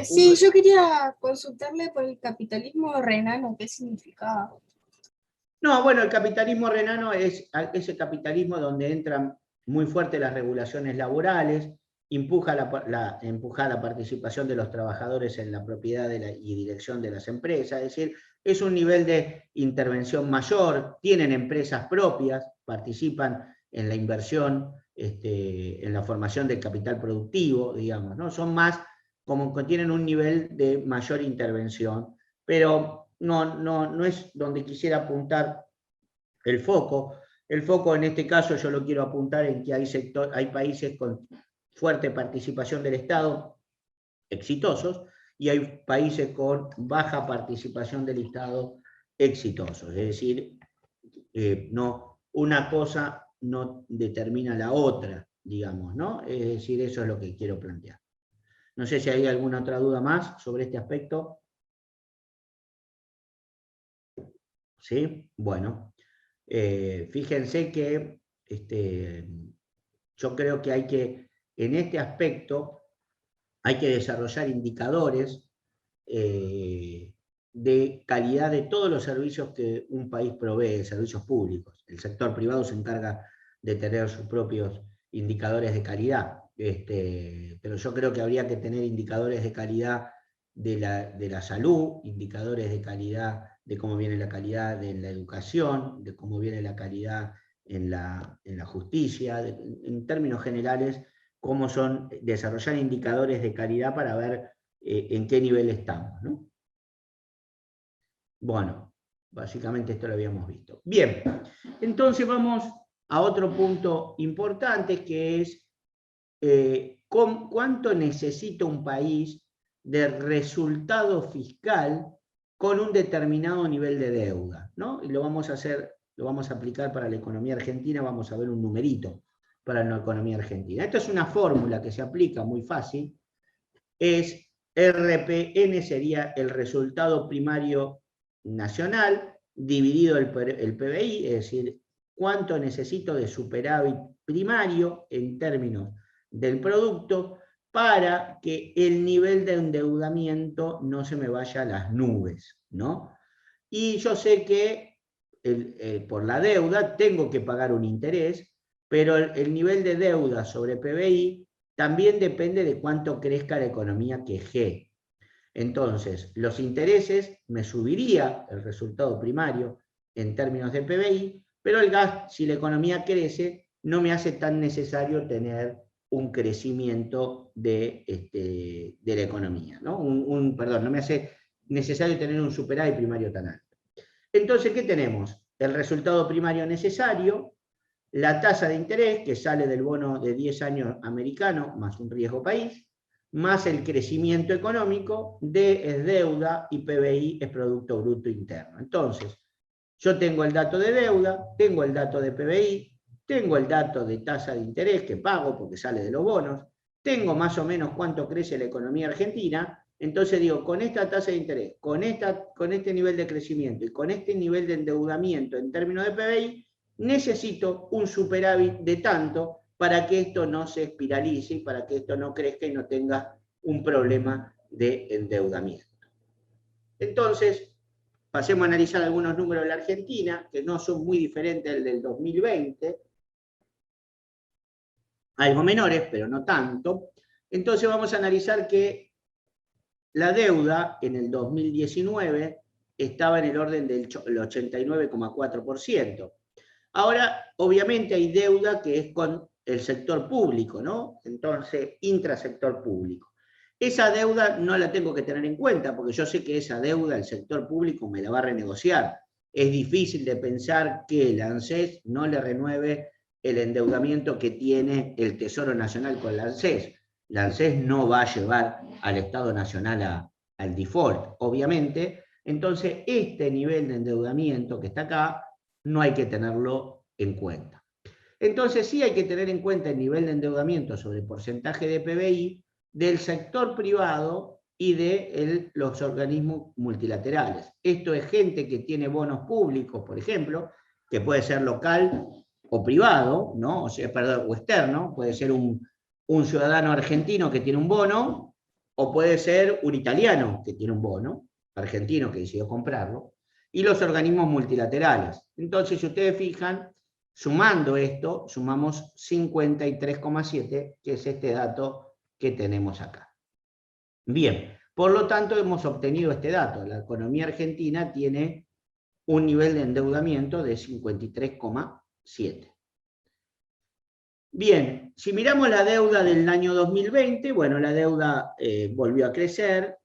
Sí, yo quería consultarle por el capitalismo renano, ¿qué significaba? No, bueno, el capitalismo renano es ese capitalismo donde entran muy fuerte las regulaciones laborales, empuja la participación de los trabajadores en la propiedad y dirección de las empresas, es decir, es un nivel de intervención mayor, tienen empresas propias, participan en la inversión, en la formación del capital productivo, digamos, ¿no? Son más como que tienen un nivel de mayor intervención, pero no es donde quisiera apuntar el foco. El foco en este caso yo lo quiero apuntar en que hay países con fuerte participación del Estado, exitosos, y hay países con baja participación del Estado, exitosos. Es decir, una cosa no determina la otra, digamos, ¿no? Es decir, eso es lo que quiero plantear. No sé si hay alguna otra duda más sobre este aspecto. ¿Sí? Bueno, fíjense que yo creo que en este aspecto hay que desarrollar indicadores de calidad de todos los servicios que un país provee, servicios públicos. El sector privado se encarga de tener sus propios indicadores de calidad, pero yo creo que habría que tener indicadores de calidad de la salud, indicadores de calidad de cómo viene la calidad de la educación, de cómo viene la calidad en la justicia, en términos generales, cómo son desarrollar indicadores de calidad para ver en qué nivel estamos, ¿no? Bueno, básicamente esto lo habíamos visto. Bien, entonces vamos a otro punto importante, que es cuánto necesita un país de resultado fiscal con un determinado nivel de deuda, ¿no? Y lo vamos a aplicar para la economía argentina, vamos a ver un numerito para la economía argentina. Esta es una fórmula que se aplica muy fácil, es RPN, sería el resultado primario nacional, dividido el PBI, es decir, cuánto necesito de superávit primario en términos del producto para que el nivel de endeudamiento no se me vaya a las nubes, ¿no? Y yo sé que por la deuda tengo que pagar un interés, pero el nivel de deuda sobre PBI también depende de cuánto crezca la economía que G. Entonces, los intereses me subiría el resultado primario en términos de PBI, pero el gas, si la economía crece, no me hace tan necesario tener un crecimiento de la economía, ¿no? Perdón, no me hace necesario tener un superávit primario tan alto. Entonces, ¿qué tenemos? El resultado primario necesario, la tasa de interés que sale del bono de 10 años americano, más un riesgo país, más el crecimiento económico, D es deuda y PBI es Producto Bruto Interno. Entonces, yo tengo el dato de deuda, tengo el dato de PBI, tengo el dato de tasa de interés que pago porque sale de los bonos, tengo más o menos cuánto crece la economía argentina, entonces digo, con esta tasa de interés, con este nivel de crecimiento y con este nivel de endeudamiento en términos de PBI, necesito un superávit de tanto para que esto no se espiralice y para que esto no crezca y no tenga un problema de endeudamiento. Entonces, pasemos a analizar algunos números de la Argentina, que no son muy diferentes del 2020, algo menores, pero no tanto. Entonces vamos a analizar que la deuda en el 2019 estaba en el orden del 89,4%. Ahora, obviamente hay deuda que es con el sector público, ¿no? Entonces, intrasector público. Esa deuda no la tengo que tener en cuenta, porque yo sé que esa deuda el sector público me la va a renegociar. Es difícil de pensar que la ANSES no le renueve el endeudamiento que tiene el Tesoro Nacional con la ANSES. La ANSES no va a llevar al Estado Nacional al default, obviamente. Entonces, este nivel de endeudamiento que está acá, no hay que tenerlo en cuenta. Entonces sí hay que tener en cuenta el nivel de endeudamiento sobre el porcentaje de PBI del sector privado y de los organismos multilaterales. Esto es gente que tiene bonos públicos, por ejemplo, que puede ser local o privado, ¿no? O sea, perdón, o externo, puede ser un ciudadano argentino que tiene un bono, o puede ser un italiano que tiene un bono, argentino que decidió comprarlo, y los organismos multilaterales. Entonces, si ustedes fijan, sumando esto, sumamos 53,7, que es este dato que tenemos acá. Bien, por lo tanto hemos obtenido este dato. La economía argentina tiene un nivel de endeudamiento de 53,7. Bien, si miramos la deuda del año 2020, bueno, la deuda volvió a crecer,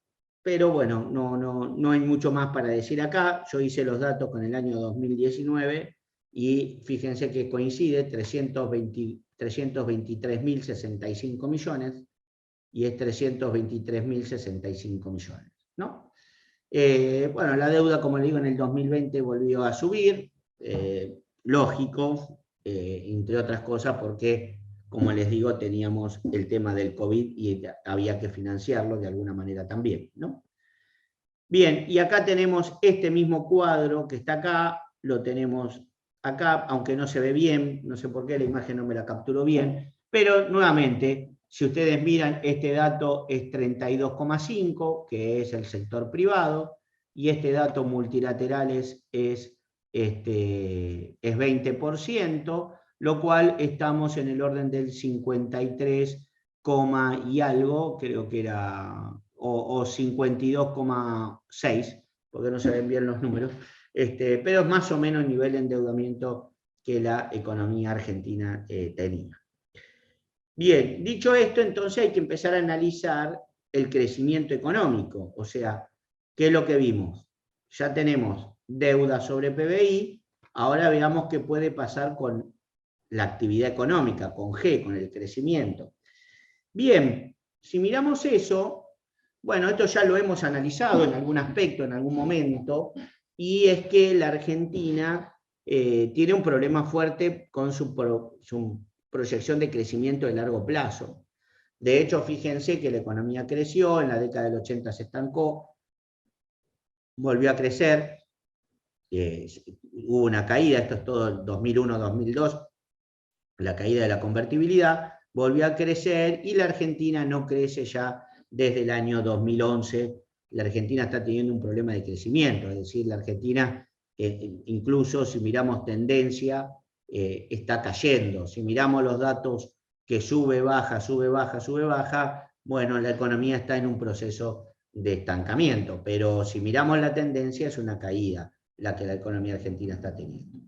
pero bueno, no hay mucho más para decir acá. Yo hice los datos con el año 2019 y fíjense que coincide, 323.065 millones y es 323.065 millones, ¿no? Bueno, la deuda, como le digo, en el 2020 volvió a subir, lógico, entre otras cosas porque, como les digo, teníamos el tema del COVID y había que financiarlo de alguna manera también, ¿no? Bien, y acá tenemos este mismo cuadro que está acá, lo tenemos acá, aunque no se ve bien, no sé por qué la imagen no me la capturó bien, pero nuevamente, si ustedes miran, este dato es 32,5, que es el sector privado, y este dato multilateral es 20%, lo cual estamos en el orden del 53, y algo, creo que era, o 52,6, porque no se ven bien los números, pero es más o menos el nivel de endeudamiento que la economía argentina tenía. Bien, dicho esto, entonces hay que empezar a analizar el crecimiento económico, o sea, ¿qué es lo que vimos? Ya tenemos deuda sobre PBI, ahora veamos qué puede pasar con la actividad económica, con G, con el crecimiento. Bien, si miramos eso, bueno, esto ya lo hemos analizado en algún aspecto, en algún momento, y es que la Argentina tiene un problema fuerte con su proyección de crecimiento de largo plazo. De hecho, fíjense que la economía creció, en la década del 80 se estancó, volvió a crecer, hubo una caída, esto es todo 2001-2002, la caída de la convertibilidad, volvió a crecer y la Argentina no crece ya desde el año 2011. La Argentina está teniendo un problema de crecimiento, es decir, la Argentina, incluso si miramos tendencia, está cayendo. Si miramos los datos que sube, baja, sube, baja, sube, baja, bueno, la economía está en un proceso de estancamiento, pero si miramos la tendencia es una caída la que la economía argentina está teniendo.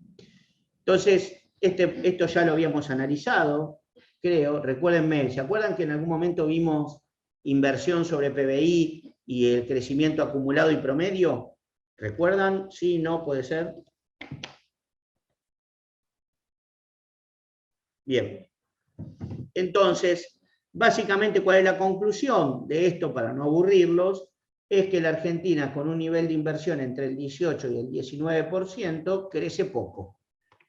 Entonces, esto ya lo habíamos analizado, creo, recuérdenme, ¿se acuerdan que en algún momento vimos inversión sobre PBI y el crecimiento acumulado y promedio? ¿Recuerdan? Sí, no, puede ser. Bien. Entonces, básicamente, ¿cuál es la conclusión de esto para no aburrirlos? Es que la Argentina, con un nivel de inversión entre el 18 y el 19%, crece poco.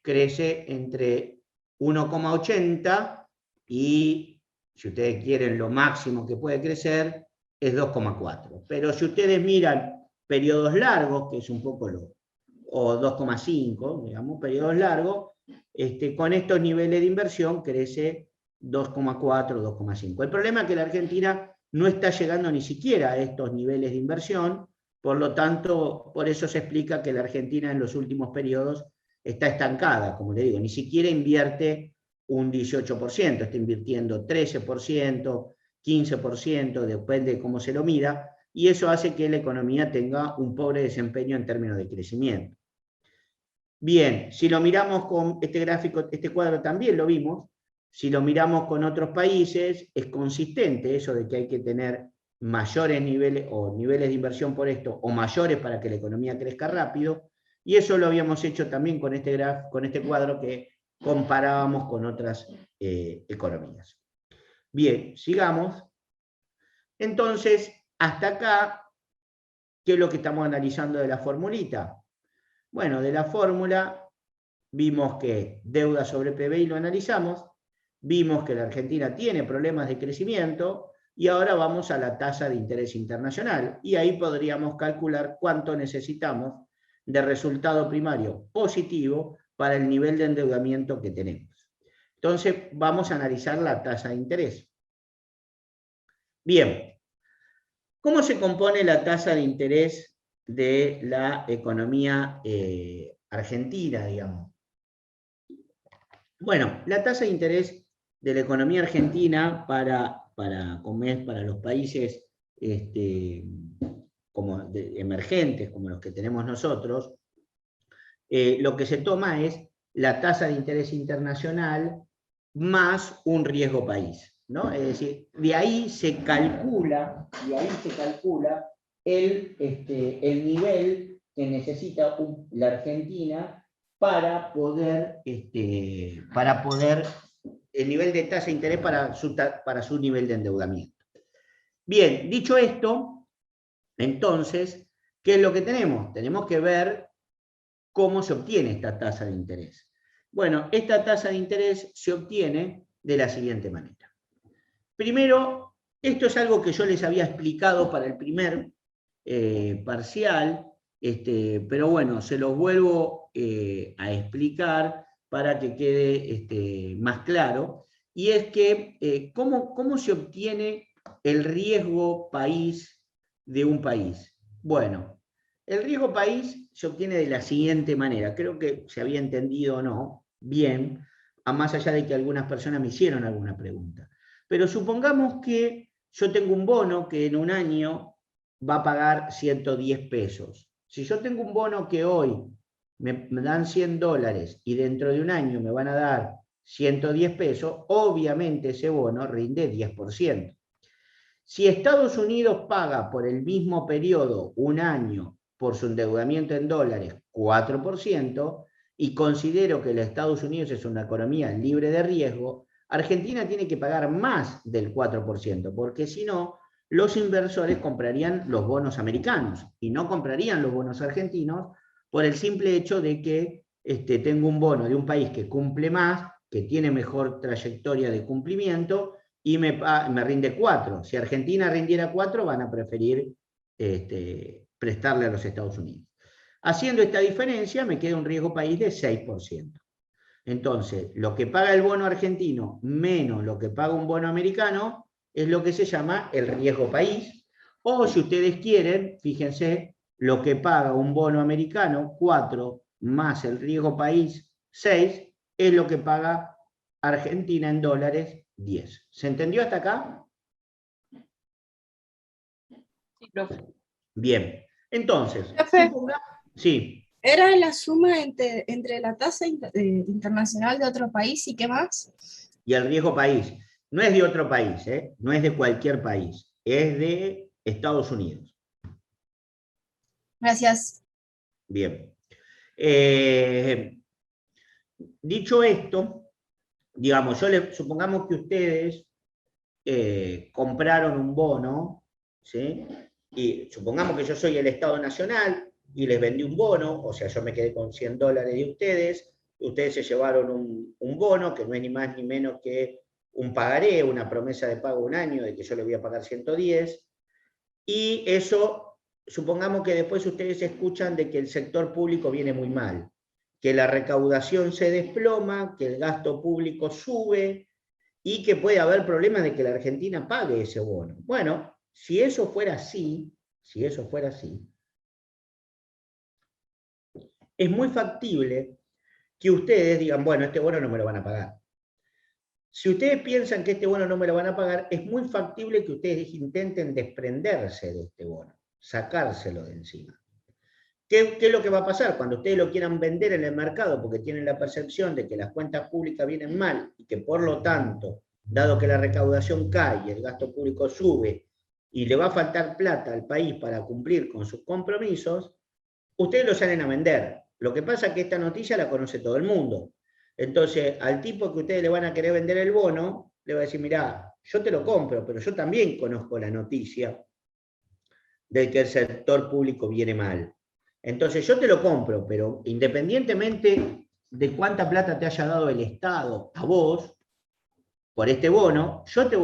Crece entre 1,80 y, si ustedes quieren, lo máximo que puede crecer es 2,4. Pero si ustedes miran periodos largos, que es un poco o 2,5, digamos, periodos largos, con estos niveles de inversión crece 2,4, 2,5. El problema es que la Argentina no está llegando ni siquiera a estos niveles de inversión, por lo tanto, por eso se explica que la Argentina en los últimos periodos está estancada, como le digo, ni siquiera invierte un 18%, está invirtiendo 13%, 15%, depende de cómo se lo mida, y eso hace que la economía tenga un pobre desempeño en términos de crecimiento. Bien, si lo miramos con este gráfico, este cuadro también lo vimos, si lo miramos con otros países, es consistente eso de que hay que tener mayores niveles o niveles de inversión por esto, o mayores para que la economía crezca rápido, y eso lo habíamos hecho también con este cuadro que comparábamos con otras economías. Bien, sigamos. Entonces, hasta acá, ¿qué es lo que estamos analizando de la formulita? Bueno, de la fórmula vimos que deuda sobre PBI lo analizamos, vimos que la Argentina tiene problemas de crecimiento y ahora vamos a la tasa de interés internacional y ahí podríamos calcular cuánto necesitamos de resultado primario positivo para el nivel de endeudamiento que tenemos. Entonces vamos a analizar la tasa de interés. Bien, ¿cómo se compone la tasa de interés de la economía argentina, digamos? Bueno, la tasa de interés de la economía argentina para los países emergentes, como los que tenemos nosotros, lo que se toma es la tasa de interés internacional más un riesgo país, ¿no? Es decir, de ahí se calcula el nivel que necesita la Argentina para poder el nivel de tasa de interés para su nivel de endeudamiento. Bien, dicho esto, entonces, ¿qué es lo que tenemos? Tenemos que ver cómo se obtiene esta tasa de interés. Bueno, esta tasa de interés se obtiene de la siguiente manera. Primero, esto es algo que yo les había explicado para el primer parcial, pero bueno, se los vuelvo a explicar para que quede más claro, y es que ¿cómo se obtiene el riesgo país de un país? Bueno, el riesgo país se obtiene de la siguiente manera, creo que se había entendido o no, bien, a más allá de que algunas personas me hicieron alguna pregunta. Pero supongamos que yo tengo un bono que en un año va a pagar 110 pesos. Si yo tengo un bono que hoy me dan 100 dólares y dentro de un año me van a dar 110 pesos, obviamente ese bono rinde 10%. Si Estados Unidos paga por el mismo periodo, un año, por su endeudamiento en dólares, 4%, y considero que los Estados Unidos es una economía libre de riesgo, Argentina tiene que pagar más del 4%, porque si no, los inversores comprarían los bonos americanos y no comprarían los bonos argentinos por el simple hecho de que tengo un bono de un país que cumple más, que tiene mejor trayectoria de cumplimiento y me rinde 4. Si Argentina rindiera 4, van a preferir prestarle a los Estados Unidos. Haciendo esta diferencia, me queda un riesgo país de 6%. Entonces, lo que paga el bono argentino menos lo que paga un bono americano es lo que se llama el riesgo país. O si ustedes quieren, fíjense, lo que paga un bono americano, 4, más el riesgo país, 6, es lo que paga Argentina en dólares, 10. ¿Se entendió hasta acá? Sí, profe. Bien, entonces, Profe. sí. ¿Era la suma entre la tasa internacional de otro país y qué más? Y el riesgo país. No es de otro país, no es de cualquier país, es de Estados Unidos. Gracias. Bien. Dicho esto, digamos, supongamos que ustedes compraron un bono, ¿sí? Y supongamos que yo soy el Estado Nacional y les vendí un bono, o sea, yo me quedé con $100 de ustedes se llevaron un bono que no es ni más ni menos que un pagaré, una promesa de pago de un año de que yo les voy a pagar 110, y eso, supongamos que después ustedes escuchan de que el sector público viene muy mal, que la recaudación se desploma, que el gasto público sube, y que puede haber problemas de que la Argentina pague ese bono. Bueno, si eso fuera así, es muy factible que ustedes digan, bueno, este bono no me lo van a pagar. Si ustedes piensan que este bono no me lo van a pagar, es muy factible que ustedes intenten desprenderse de este bono, sacárselo de encima. ¿Qué es lo que va a pasar? Cuando ustedes lo quieran vender en el mercado porque tienen la percepción de que las cuentas públicas vienen mal y que por lo tanto, dado que la recaudación cae y el gasto público sube y le va a faltar plata al país para cumplir con sus compromisos, ustedes lo salen a vender. Lo que pasa es que esta noticia la conoce todo el mundo. Entonces, al tipo que ustedes le van a querer vender el bono, le va a decir, mirá, yo te lo compro, pero yo también conozco la noticia de que el sector público viene mal. Entonces yo te lo compro, pero independientemente de cuánta plata te haya dado el Estado a vos por este bono, yo te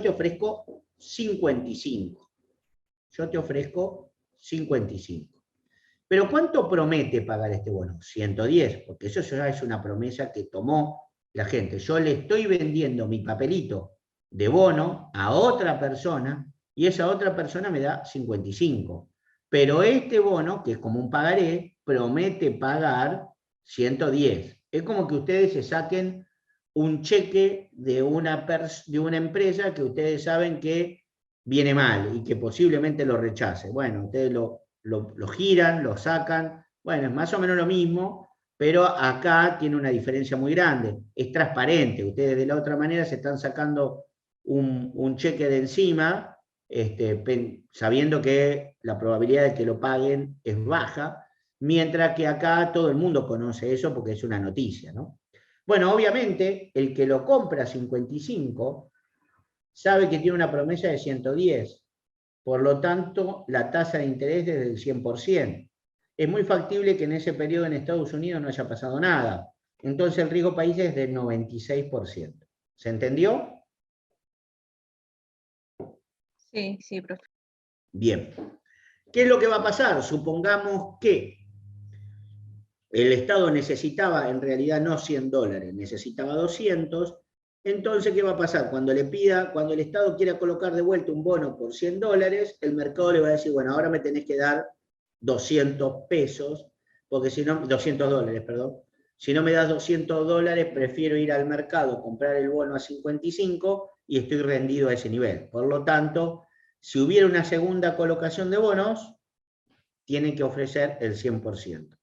ofrezco 55. Yo te ofrezco 55. Pero ¿cuánto promete pagar este bono? 110, porque eso ya es una promesa que tomó la gente. Yo le estoy vendiendo mi papelito de bono a otra persona y esa otra persona me da 55. Pero este bono, que es como un pagaré, promete pagar 110. Es como que ustedes se saquen un cheque de una empresa que ustedes saben que viene mal y que posiblemente lo rechace. Bueno, ustedes lo giran, lo sacan, bueno, es más o menos lo mismo, pero acá tiene una diferencia muy grande, es transparente, ustedes de la otra manera se están sacando un cheque de encima, sabiendo que la probabilidad de que lo paguen es baja, mientras que acá todo el mundo conoce eso porque es una noticia, ¿no? Bueno, obviamente, el que lo compra a 55 sabe que tiene una promesa de 110, por lo tanto, la tasa de interés es del 100%. Es muy factible que en ese periodo en Estados Unidos no haya pasado nada. Entonces el riesgo país es del 96%. ¿Se entendió? Sí, sí, profe. Bien. ¿Qué es lo que va a pasar? Supongamos que el Estado necesitaba, en realidad no $100, necesitaba 200. Entonces, ¿qué va a pasar? Cuando el Estado quiera colocar de vuelta un bono por $100, el mercado le va a decir, bueno, ahora me tenés que dar 200 pesos, porque si no, $200, perdón. Si no me das $200, prefiero ir al mercado, comprar el bono a 55 y estoy rendido a ese nivel. Por lo tanto, si hubiera una segunda colocación de bonos, tienen que ofrecer el 100%.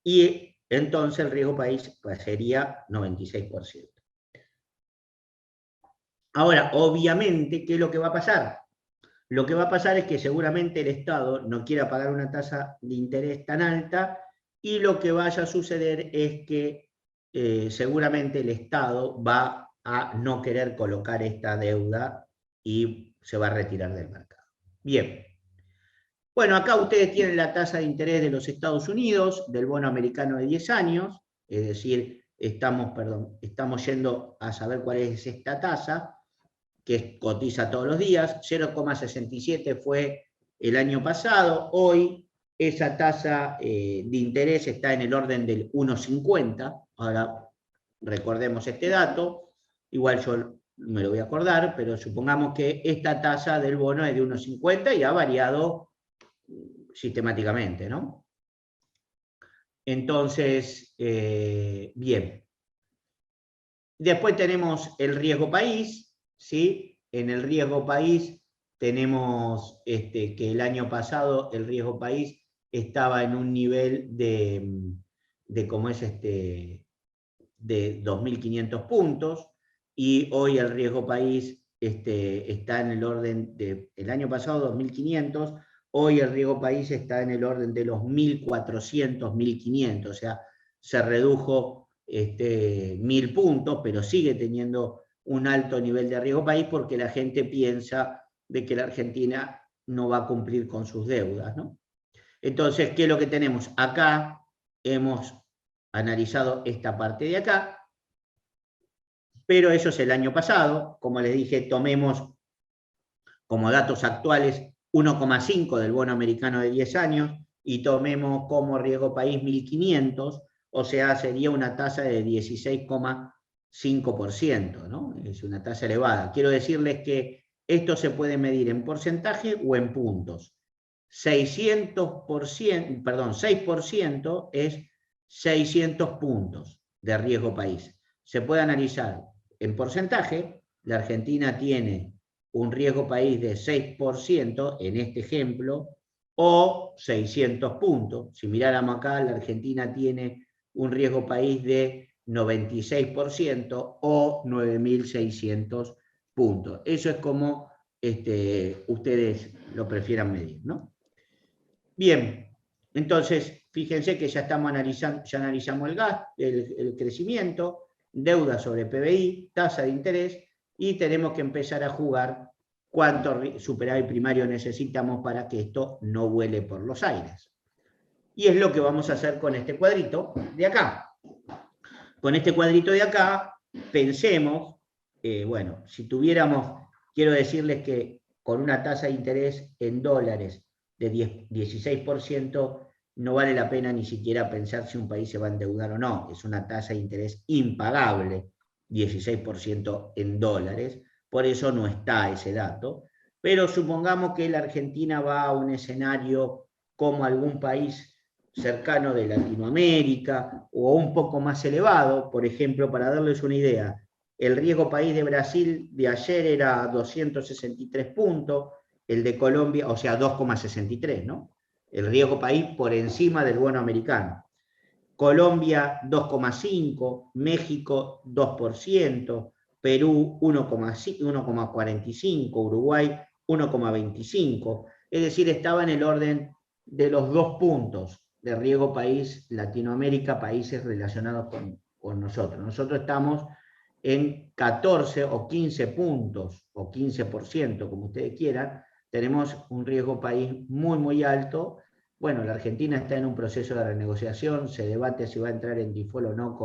Y entonces el riesgo país pues, sería 96%. Ahora, obviamente, ¿qué es lo que va a pasar? Lo que va a pasar es que seguramente el Estado no quiera pagar una tasa de interés tan alta y lo que vaya a suceder es que seguramente el Estado va a no querer colocar esta deuda y se va a retirar del mercado. Bien. Bueno, acá ustedes tienen la tasa de interés de los Estados Unidos, del bono americano de 10 años, es decir, estamos yendo a saber cuál es esta tasa, que cotiza todos los días, 0,67 fue el año pasado, hoy esa tasa de interés está en el orden del 1,50, ahora recordemos este dato, igual yo me lo voy a acordar, pero supongamos que esta tasa del bono es de 1,50 y ha variado sistemáticamente, ¿no? Entonces, bien. Después tenemos el riesgo país, ¿sí? En el riesgo país tenemos que el año pasado el riesgo país estaba en un nivel de ¿cómo es de 2.500 puntos, y hoy el riesgo país está en el orden el año pasado 2.500, hoy el riesgo país está en el orden de los 1.400, 1.500, o sea, se redujo 1.000 puntos, pero sigue teniendo un alto nivel de riesgo país porque la gente piensa de que la Argentina no va a cumplir con sus deudas, ¿no? Entonces, ¿qué es lo que tenemos? Acá hemos analizado esta parte de acá, pero eso es el año pasado. Como les dije, tomemos como datos actuales 1,5 del bono americano de 10 años y tomemos como riesgo país 1.500, o sea, sería una tasa de 16,5%, ¿no? Es una tasa elevada. Quiero decirles que esto se puede medir en porcentaje o en puntos. 6% es 600 puntos de riesgo país. Se puede analizar en porcentaje. La Argentina tiene un riesgo país de 6% en este ejemplo, o 600 puntos. Si miráramos acá, la Argentina tiene un riesgo país de 96% o 9.600 puntos. Eso es como ustedes lo prefieran medir, ¿no? Bien, entonces fíjense que ya estamos analizando, ya analizamos el gas, el crecimiento, deuda sobre PBI, tasa de interés, y tenemos que empezar a jugar cuánto superávit primario necesitamos para que esto no vuele por los aires. Y es lo que vamos a hacer con este cuadrito de acá. Con este cuadrito de acá, pensemos, bueno, si tuviéramos, quiero decirles que con una tasa de interés en dólares de 16%, no vale la pena ni siquiera pensar si un país se va a endeudar o no. Es una tasa de interés impagable, 16% en dólares, por eso no está ese dato. Pero supongamos que la Argentina va a un escenario como algún país cercano de Latinoamérica o un poco más elevado. Por ejemplo, para darles una idea, el riesgo país de Brasil de ayer era 263 puntos, el de Colombia, o sea, 2,63, ¿no? El riesgo país por encima del bono americano. Colombia 2,5, México 2%, Perú 1,45, Uruguay 1,25. Es decir, estaba en el orden de los 2 puntos de riesgo país Latinoamérica, países relacionados con nosotros. Nosotros estamos en 14 o 15 puntos, o 15%, como ustedes quieran. Tenemos un riesgo país muy, muy alto. Bueno, la Argentina está en un proceso de renegociación, se debate si va a entrar en default o no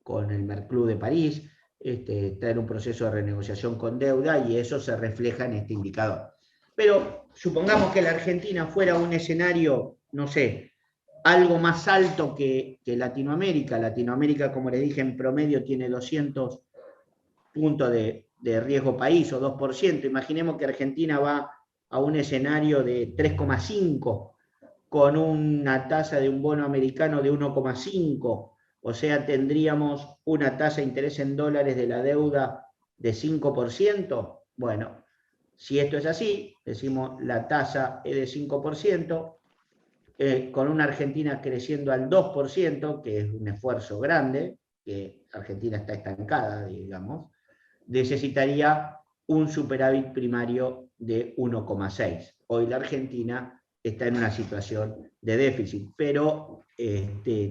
con el Merclub de París, está en un proceso de renegociación con deuda y eso se refleja en este indicador. Pero supongamos que la Argentina fuera un escenario, no sé, algo más alto que Latinoamérica. Latinoamérica, como les dije, en promedio tiene 200 puntos de riesgo país o 2%. Imaginemos que Argentina va a un escenario de 3,5 con una tasa de un bono americano de 1,5, o sea, tendríamos una tasa de interés en dólares de la deuda de 5%. Bueno, si esto es así, decimos la tasa es de 5%, con una Argentina creciendo al 2%, que es un esfuerzo grande, que Argentina está estancada, digamos, necesitaría un superávit primario de 1,6. Hoy la Argentina está en una situación de déficit, pero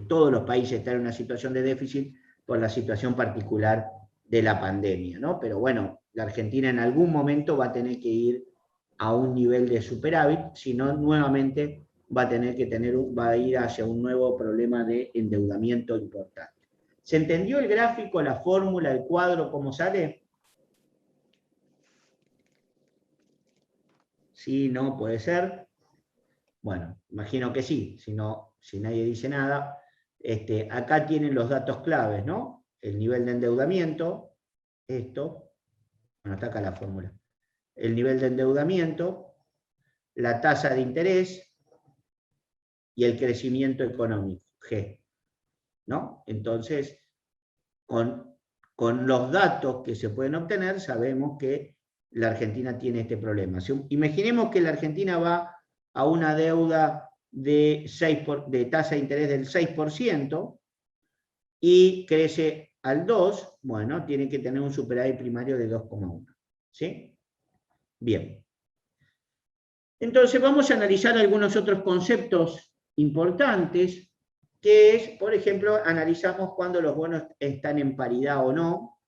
todos los países están en una situación de déficit por la situación particular de la pandemia, ¿no? Pero bueno, la Argentina en algún momento va a tener que ir a un nivel de superávit, si no nuevamente va a tener que va a ir hacia un nuevo problema de endeudamiento importante. ¿Se entendió el gráfico, la fórmula, el cuadro, cómo sale? Sí, no, puede ser. Bueno, imagino que sí, si nadie dice nada. Acá tienen los datos claves, ¿no? El nivel de endeudamiento, esto, bueno, está acá la fórmula. El nivel de endeudamiento, la tasa de interés y el crecimiento económico, G, ¿no? Entonces, con los datos que se pueden obtener, sabemos que la Argentina tiene este problema. Imaginemos que la Argentina va a una deuda de tasa de interés del 6% y crece al 2%, bueno, tiene que tener un superávit primario de 2,1. ¿Sí? Bien. Entonces vamos a analizar algunos otros conceptos importantes, que es, por ejemplo, analizamos cuando los bonos están en paridad o no.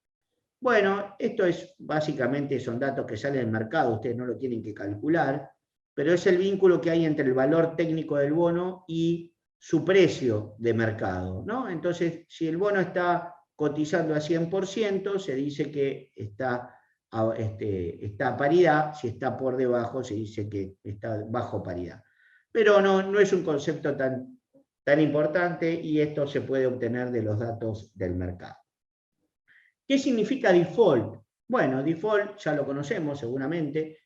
Bueno, esto es básicamente, son datos que salen del mercado, ustedes no lo tienen que calcular, pero es el vínculo que hay entre el valor técnico del bono y su precio de mercado, ¿no? Entonces, si el bono está cotizando a 100%, se dice que está a paridad; si está por debajo, se dice que está bajo paridad. Pero no es un concepto tan importante, y esto se puede obtener de los datos del mercado. ¿Qué significa default? Bueno, default ya lo conocemos seguramente,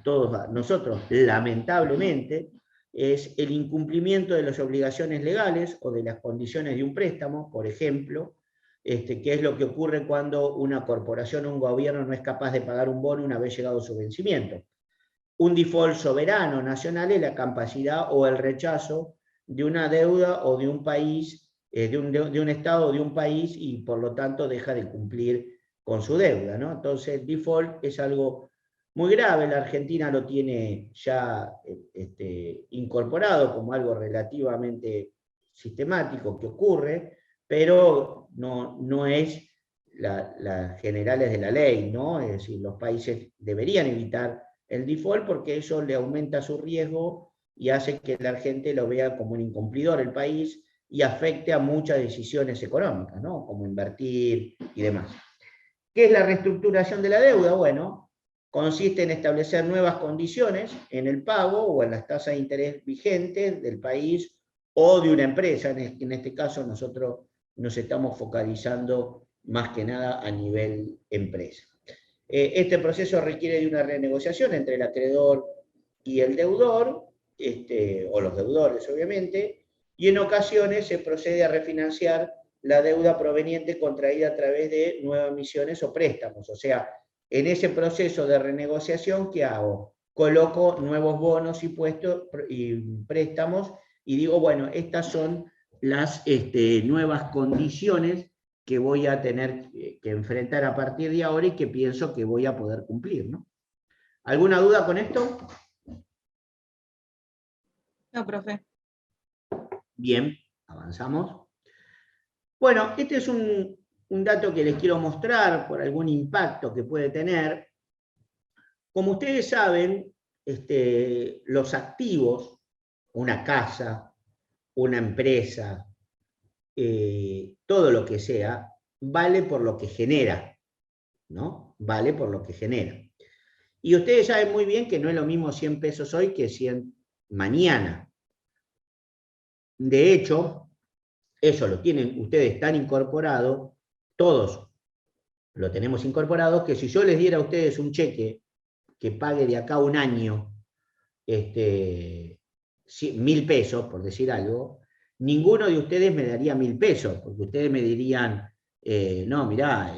todos nosotros, lamentablemente, es el incumplimiento de las obligaciones legales o de las condiciones de un préstamo, por ejemplo, que es lo que ocurre cuando una corporación o un gobierno no es capaz de pagar un bono una vez llegado su vencimiento. Un default soberano nacional es la capacidad o el rechazo de una deuda o de un país, de un Estado o de un país, y por lo tanto deja de cumplir con su deuda, ¿no? Entonces, default es algo muy grave. La Argentina lo tiene ya incorporado como algo relativamente sistemático que ocurre, pero no es las generales de la ley, ¿no? Es decir, los países deberían evitar el default porque eso le aumenta su riesgo y hace que la gente lo vea como un incumplidor el país, y afecte a muchas decisiones económicas, ¿no? Como invertir y demás. ¿Qué es la reestructuración de la deuda? Bueno, consiste en establecer nuevas condiciones en el pago o en las tasas de interés vigentes del país o de una empresa. En este caso nosotros nos estamos focalizando más que nada a nivel empresa. Este proceso requiere de una renegociación entre el acreedor y el deudor, o los deudores obviamente, y en ocasiones se procede a refinanciar la deuda proveniente contraída a través de nuevas emisiones o préstamos. O sea, en ese proceso de renegociación, ¿qué hago? Coloco nuevos bonos y préstamos y digo, bueno, estas son las nuevas condiciones que voy a tener que enfrentar a partir de ahora y que pienso que voy a poder cumplir, ¿no? ¿Alguna duda con esto? No, profe. Bien, avanzamos. Bueno, este es un dato que les quiero mostrar por algún impacto que puede tener. Como ustedes saben, los activos, una casa, una empresa, todo lo que sea, vale por lo que genera, ¿no? Vale por lo que genera. Y ustedes saben muy bien que no es lo mismo 100 pesos hoy que 100 mañana. De hecho, eso lo tienen ustedes tan incorporado, todos lo tenemos incorporado, que si yo les diera a ustedes un cheque que pague de acá a un año 1.000 pesos, por decir algo, ninguno de ustedes me daría 1.000 pesos, porque ustedes me dirían, no, mirá,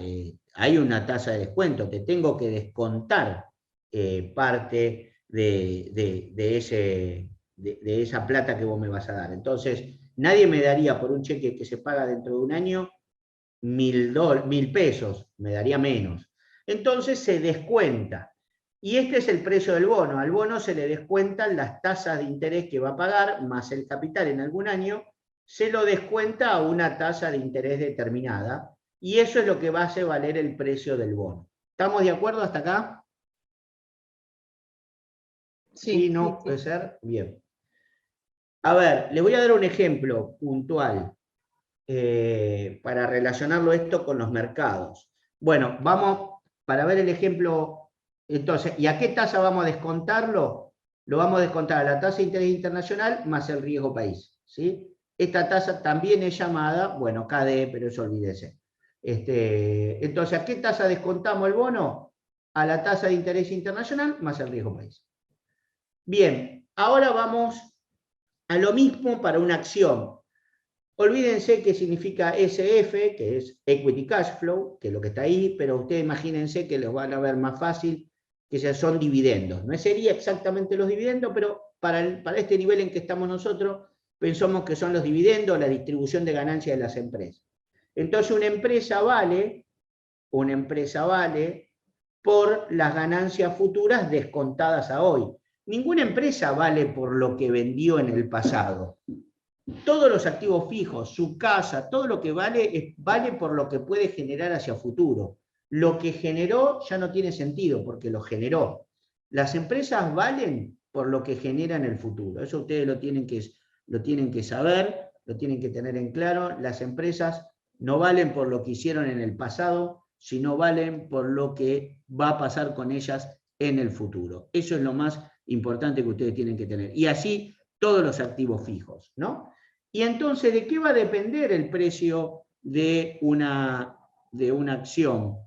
hay una tasa de descuento, te tengo que descontar parte de esa plata que vos me vas a dar. Entonces, nadie me daría por un cheque que se paga dentro de un año 1.000 pesos, me daría menos. Entonces se descuenta. Y este es el precio del bono. Al bono se le descuentan las tasas de interés que va a pagar, más el capital en algún año, se lo descuenta a una tasa de interés determinada, y eso es lo que va a hacer valer el precio del bono. ¿Estamos de acuerdo hasta acá? Sí, no, puede ser. Bien. A ver, les voy a dar un ejemplo puntual para relacionarlo esto con los mercados. Bueno, vamos, para ver el ejemplo, entonces, ¿y a qué tasa vamos a descontarlo? Lo vamos a descontar a la tasa de interés internacional más el riesgo país, ¿sí? Esta tasa también es llamada, bueno, KDE, pero eso olvídese. Entonces, ¿a qué tasa descontamos el bono? A la tasa de interés internacional más el riesgo país. Bien, ahora vamos a lo mismo para una acción. Olvídense qué significa SF, que es Equity Cash Flow, que es lo que está ahí, pero ustedes imagínense que los van a ver más fácil, que ya son dividendos. No sería exactamente los dividendos, pero para este nivel en que estamos nosotros, pensamos que son los dividendos, la distribución de ganancias de las empresas. Entonces una empresa vale por las ganancias futuras descontadas a hoy. Ninguna empresa vale por lo que vendió en el pasado. Todos los activos fijos, su casa, todo lo que vale, vale por lo que puede generar hacia futuro. Lo que generó ya no tiene sentido, porque lo generó. Las empresas valen por lo que generan en el futuro. Eso ustedes lo tienen que saber, lo tienen que tener en claro. Las empresas no valen por lo que hicieron en el pasado, sino valen por lo que va a pasar con ellas en el futuro. Eso es lo más importante que ustedes tienen que tener. Y así todos los activos fijos, ¿no? Y entonces, ¿de qué va a depender el precio de una acción?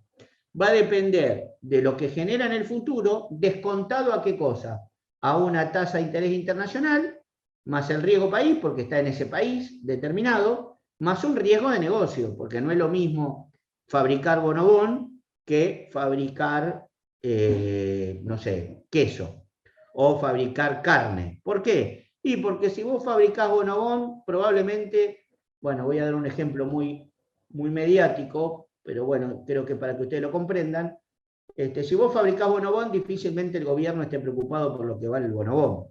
Va a depender de lo que genera en el futuro, descontado a qué cosa? A una tasa de interés internacional, más el riesgo país, porque está en ese país determinado, más un riesgo de negocio, porque no es lo mismo fabricar bonobón que fabricar, no sé, queso, o fabricar carne. ¿Por qué? Y porque si vos fabricás bonobón, probablemente, bueno, voy a dar un ejemplo muy mediático, pero bueno, creo que para que ustedes lo comprendan, si vos fabricás bonobón, difícilmente el gobierno esté preocupado por lo que vale el bonobón.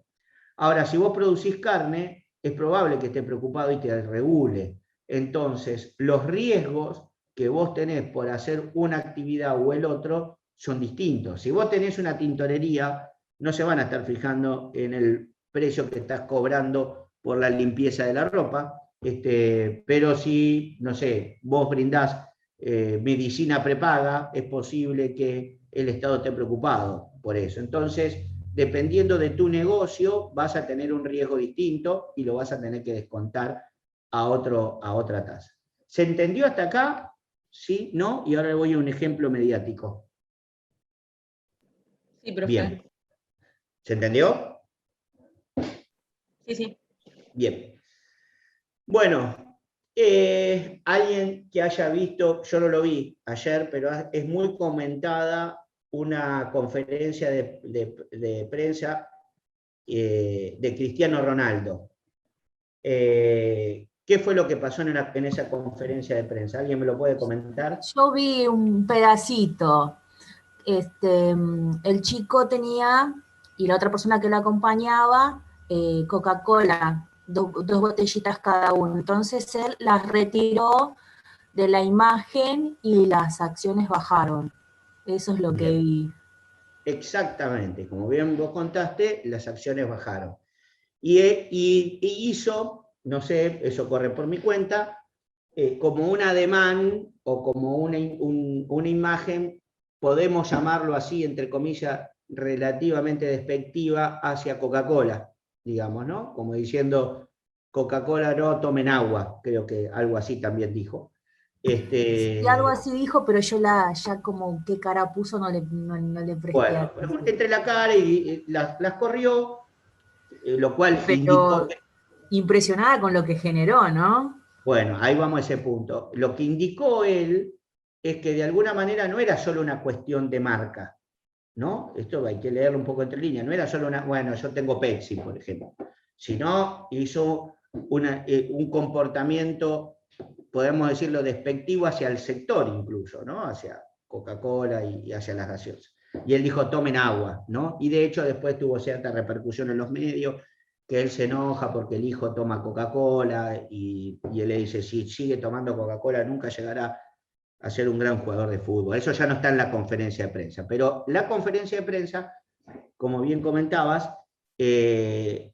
Ahora, si vos producís carne, es probable que esté preocupado y te regule. Entonces, los riesgos que vos tenés por hacer una actividad o el otro son distintos. Si vos tenés una tintorería, no se van a estar fijando en el precio que estás cobrando por la limpieza de la ropa, pero si, no sé, vos brindás medicina prepaga, es posible que el Estado esté preocupado por eso. Entonces, dependiendo de tu negocio, vas a tener un riesgo distinto y lo vas a tener que descontar a otra tasa. ¿Se entendió hasta acá? ¿Sí? ¿No? Y ahora voy a un ejemplo mediático. Sí, profe. Bien. ¿Se entendió? Sí, sí. Bien. Bueno, alguien que haya visto, yo no lo vi ayer, pero es muy comentada una conferencia de prensa de Cristiano Ronaldo. ¿Qué fue lo que pasó en esa conferencia de prensa? ¿Alguien me lo puede comentar? Yo vi un pedacito. El chico tenía, y la otra persona que lo acompañaba, Coca-Cola, dos botellitas cada uno. Entonces él las retiró de la imagen y las acciones bajaron. Eso es lo que Bien. vi. Exactamente, como bien vos contaste, las acciones bajaron. Y hizo, no sé, eso corre por mi cuenta, como un ademán o como una imagen, podemos llamarlo así, entre comillas, relativamente despectiva hacia Coca-Cola, digamos, ¿no? Como diciendo, Coca-Cola no tomen agua, creo que algo así también dijo. Y algo así dijo, pero yo ya como qué cara puso no le presté Bueno, atención. entre la cara y las corrió, lo cual indicó... Pero impresionada con lo que generó, ¿no? Bueno, ahí vamos a ese punto. Lo que indicó él es que de alguna manera no era solo una cuestión de marca, ¿no? Esto hay que leerlo un poco entre líneas, no era solo bueno, yo tengo Pepsi, por ejemplo, sino hizo un comportamiento, podemos decirlo, despectivo hacia el sector incluso, ¿no? Hacia Coca-Cola y hacia las gaseosas. Y él dijo, tomen agua, ¿no? Y de hecho después tuvo cierta repercusión en los medios, que él se enoja porque el hijo toma Coca-Cola y él le dice, si sigue tomando Coca-Cola nunca llegará a ser un gran jugador de fútbol. Eso ya no está en la conferencia de prensa, pero la conferencia de prensa, como bien comentabas,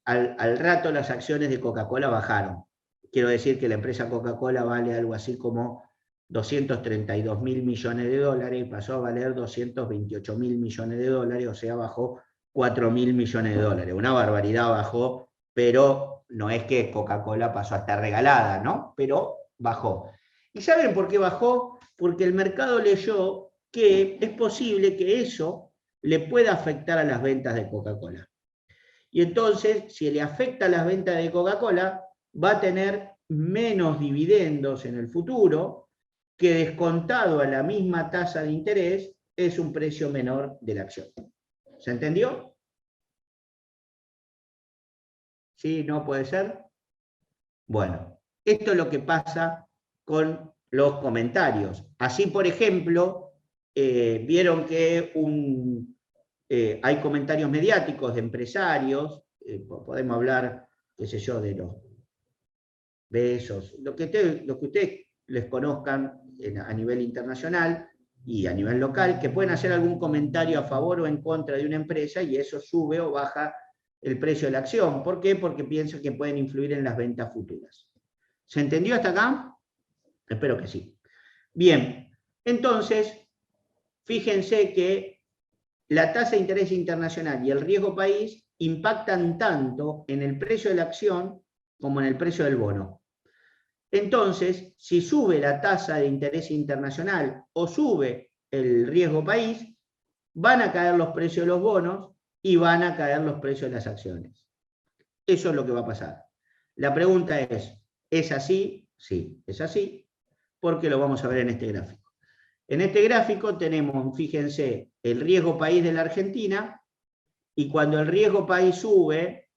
al rato las acciones de Coca-Cola bajaron. Quiero decir que la empresa Coca-Cola vale algo así como 232 mil millones de dólares y pasó a valer 228 mil millones de dólares, o sea, bajó 4 mil millones de dólares. Una barbaridad bajó, pero no es que Coca-Cola pasó a estar regalada, ¿no? Pero bajó. ¿Y saben por qué bajó? Porque el mercado leyó que es posible que eso le pueda afectar a las ventas de Coca-Cola. Y entonces, si le afecta a las ventas de Coca-Cola, va a tener menos dividendos en el futuro, que descontado a la misma tasa de interés es un precio menor de la acción. ¿Se entendió? ¿Sí? ¿No puede ser? Bueno, esto es lo que pasa con los comentarios. Así, por ejemplo, vieron que hay comentarios mediáticos de empresarios, podemos hablar, qué sé yo, de los besos, lo que ustedes les conozcan a nivel internacional y a nivel local, que pueden hacer algún comentario a favor o en contra de una empresa y eso sube o baja el precio de la acción. ¿Por qué? Porque piensan que pueden influir en las ventas futuras. ¿Se entendió hasta acá? Espero que sí. Bien, entonces, fíjense que la tasa de interés internacional y el riesgo país impactan tanto en el precio de la acción como en el precio del bono. Entonces, si sube la tasa de interés internacional o sube el riesgo país, van a caer los precios de los bonos y van a caer los precios de las acciones. Eso es lo que va a pasar. La pregunta ¿es así? Sí, es así, porque lo vamos a ver en este gráfico. En este gráfico tenemos, fíjense, el riesgo país de la Argentina, y cuando el riesgo país sube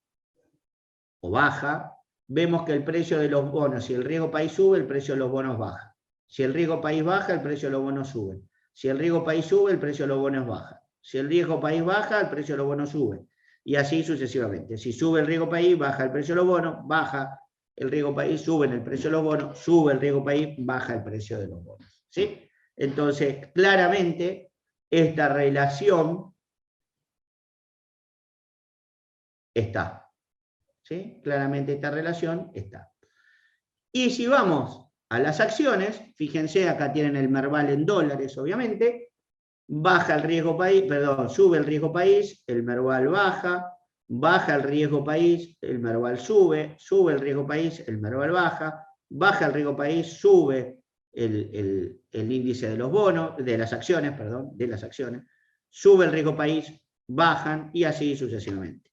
o baja, vemos que el precio de los bonos, si el riesgo país sube, el precio de los bonos baja. Si el riesgo país baja, el precio de los bonos sube. Si el riesgo país sube, el precio de los bonos baja. Si el riesgo país baja, el precio de los bonos sube. Y así sucesivamente. Si sube el riesgo país, baja el precio de los bonos, baja el riesgo país, sube el precio de los bonos, sube el riesgo país, baja el precio de los bonos. ¿Sí? Entonces, claramente, esta relación está. ¿Sí? Claramente esta relación está. Y si vamos a las acciones, fíjense, acá tienen el Merval en dólares, obviamente, baja el riesgo país, perdón, sube el riesgo país, el Merval baja, baja el riesgo país, el Merval sube, sube el riesgo país, el Merval baja el riesgo país, sube el índice de los bonos, de las acciones, sube el riesgo país, bajan y así sucesivamente.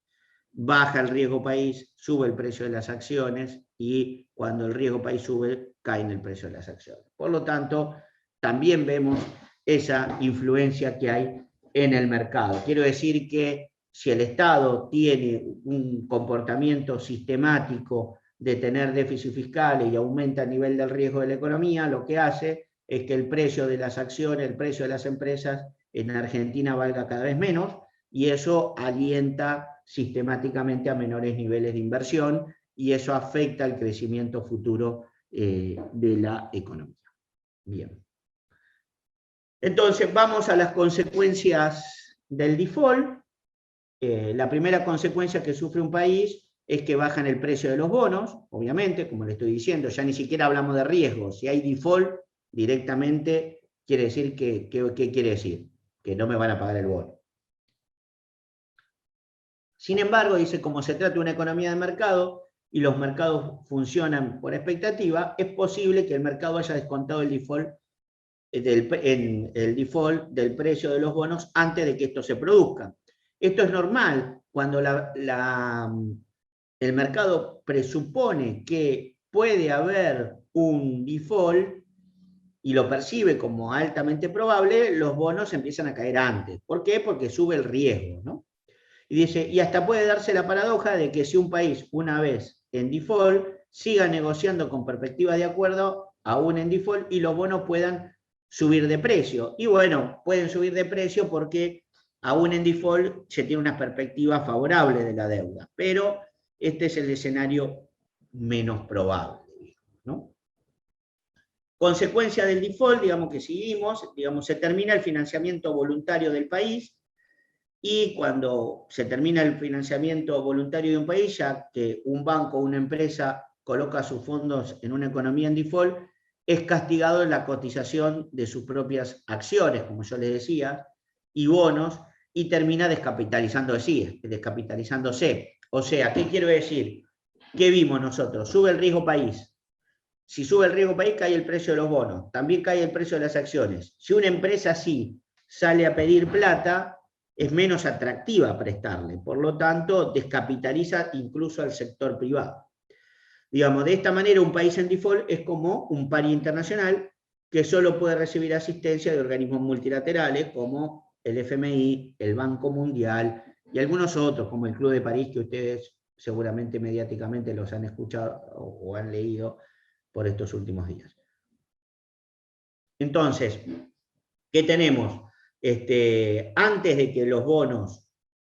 Baja el riesgo país, sube el precio de las acciones y cuando el riesgo país sube, cae en el precio de las acciones. Por lo tanto, también vemos esa influencia que hay en el mercado. Quiero decir que si el Estado tiene un comportamiento sistemático de tener déficit fiscal y aumenta el nivel del riesgo de la economía, lo que hace es que el precio de las acciones, el precio de las empresas en Argentina valga cada vez menos y eso alienta sistemáticamente a menores niveles de inversión y eso afecta el crecimiento futuro de la economía. Bien. Entonces vamos a las consecuencias del default. La primera consecuencia que sufre un país es que bajan el precio de los bonos, obviamente, como le estoy diciendo, ya ni siquiera hablamos de riesgo. Si hay default, directamente quiere decir que, ¿qué quiere decir? Que no me van a pagar el bono. Sin embargo, dice, como se trata de una economía de mercado y los mercados funcionan por expectativa, es posible que el mercado haya descontado el default del precio de los bonos antes de que esto se produzca. Esto es normal cuando el mercado presupone que puede haber un default y lo percibe como altamente probable, los bonos empiezan a caer antes. ¿Por qué? Porque sube el riesgo, ¿no? Y dice, y hasta puede darse la paradoja de que si un país, una vez en default, siga negociando con perspectiva de acuerdo, aún en default, y los bonos puedan subir de precio. Y bueno, pueden subir de precio porque aún en default se tiene una perspectiva favorable de la deuda. Pero este es el escenario menos probable, ¿no? Consecuencia del default, digamos que seguimos, se termina el financiamiento voluntario del país, y cuando se termina el financiamiento voluntario de un país, ya que un banco o una empresa coloca sus fondos en una economía en default, es castigado en la cotización de sus propias acciones, como yo les decía, y bonos, y termina descapitalizándose. O sea, ¿qué quiero decir? ¿Qué vimos nosotros? Sube el riesgo país. Si sube el riesgo país, cae el precio de los bonos. También cae el precio de las acciones. Si una empresa así sale a pedir plata, es menos atractiva prestarle. Por lo tanto, descapitaliza incluso al sector privado. Digamos, de esta manera un país en default es como un pari internacional que solo puede recibir asistencia de organismos multilaterales como el FMI, el Banco Mundial y algunos otros, como el Club de París, que ustedes seguramente mediáticamente los han escuchado o han leído por estos últimos días. Entonces, ¿qué tenemos? Antes de que los bonos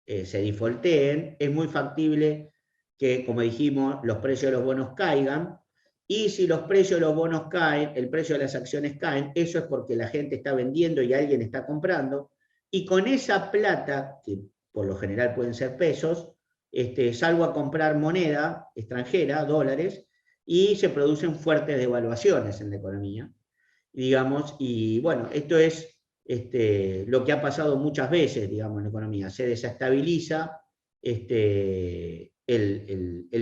se defaulteen, es muy factible que, como dijimos, los precios de los bonos caigan, y si los precios de los bonos caen, el precio de las acciones caen, eso es porque la gente está vendiendo y alguien está comprando, y con esa plata, que por lo general pueden ser pesos, salgo a comprar moneda extranjera, dólares, y se producen fuertes devaluaciones en la economía, digamos, y bueno, esto es lo que ha pasado muchas veces, digamos, en la economía, se desestabiliza el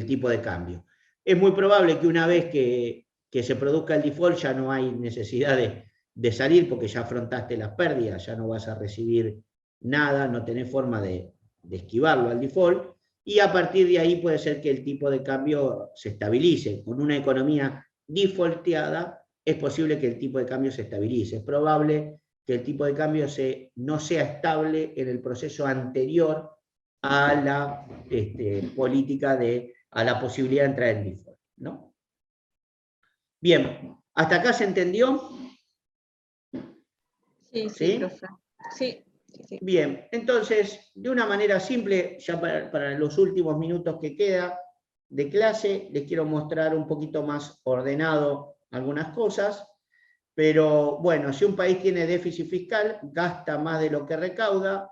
tipo de cambio. Es muy probable que una vez que se produzca el default ya no hay necesidad de salir porque ya afrontaste las pérdidas, ya no vas a recibir nada, no tenés forma de esquivarlo al default, y a partir de ahí puede ser que el tipo de cambio se estabilice. Con una economía defaulteada es posible que el tipo de cambio se estabilice. Es probable que el tipo de cambio no sea estable en el proceso anterior a la política a la posibilidad de entrar en default, ¿no? Bien, ¿hasta acá se entendió? Sí, ¿Sí? profe. Sí. Bien, entonces, de una manera simple, ya para los últimos minutos que queda de clase, les quiero mostrar un poquito más ordenado algunas cosas, pero bueno, si un país tiene déficit fiscal, gasta más de lo que recauda,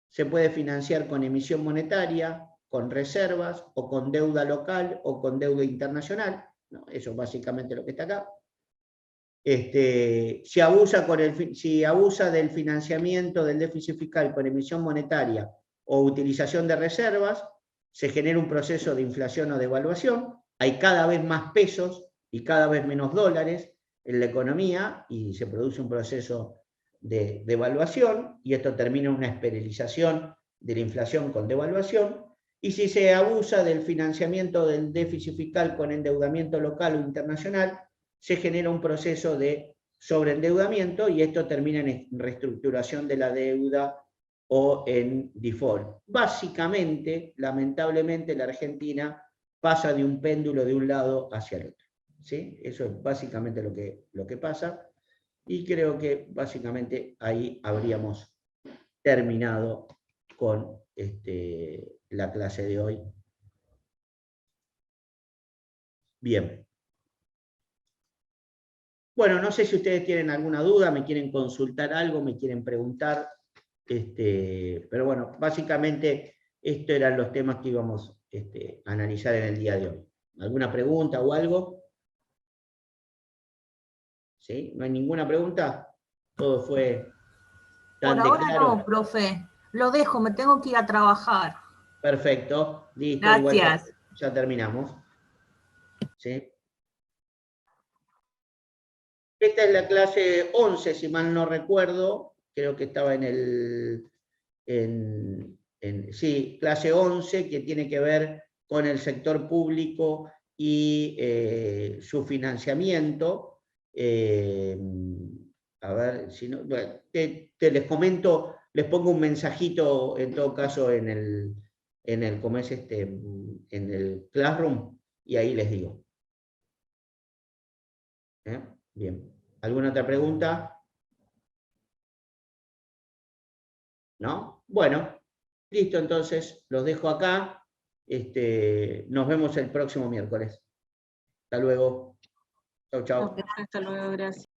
se puede financiar con emisión monetaria, con reservas, o con deuda local, o con deuda internacional, ¿no? Eso es básicamente lo que está acá. Si abusa del financiamiento del déficit fiscal con emisión monetaria o utilización de reservas, se genera un proceso de inflación o devaluación, hay cada vez más pesos y cada vez menos dólares en la economía y se produce un proceso de devaluación, y esto termina en una espiralización de la inflación con devaluación. Y si se abusa del financiamiento del déficit fiscal con endeudamiento local o internacional, se genera un proceso de sobreendeudamiento y esto termina en reestructuración de la deuda o en default. Básicamente, lamentablemente, la Argentina pasa de un péndulo de un lado hacia el otro, ¿sí? Eso es básicamente lo que pasa, y creo que básicamente ahí habríamos terminado con la clase de hoy. Bien. Bueno, no sé si ustedes tienen alguna duda, me quieren consultar algo, me quieren preguntar, pero bueno, básicamente estos eran los temas que íbamos a analizar en el día de hoy. ¿Alguna pregunta o algo? ¿Sí? ¿No hay ninguna pregunta? Todo fue tan Por ahora claro. no, profe. Lo dejo, me tengo que ir a trabajar. Perfecto, listo, Gracias. igual ya terminamos. ¿Sí? Esta es la clase 11, si mal no recuerdo, creo que estaba sí, clase 11, que tiene que ver con el sector público y su financiamiento. A ver, si no, les comento, les pongo un mensajito en todo caso en el Classroom, y ahí les digo. Bien. ¿Alguna otra pregunta? ¿No? Bueno, listo, entonces los dejo acá. Nos vemos el próximo miércoles. Hasta luego. Chau, chau. Hasta luego, gracias.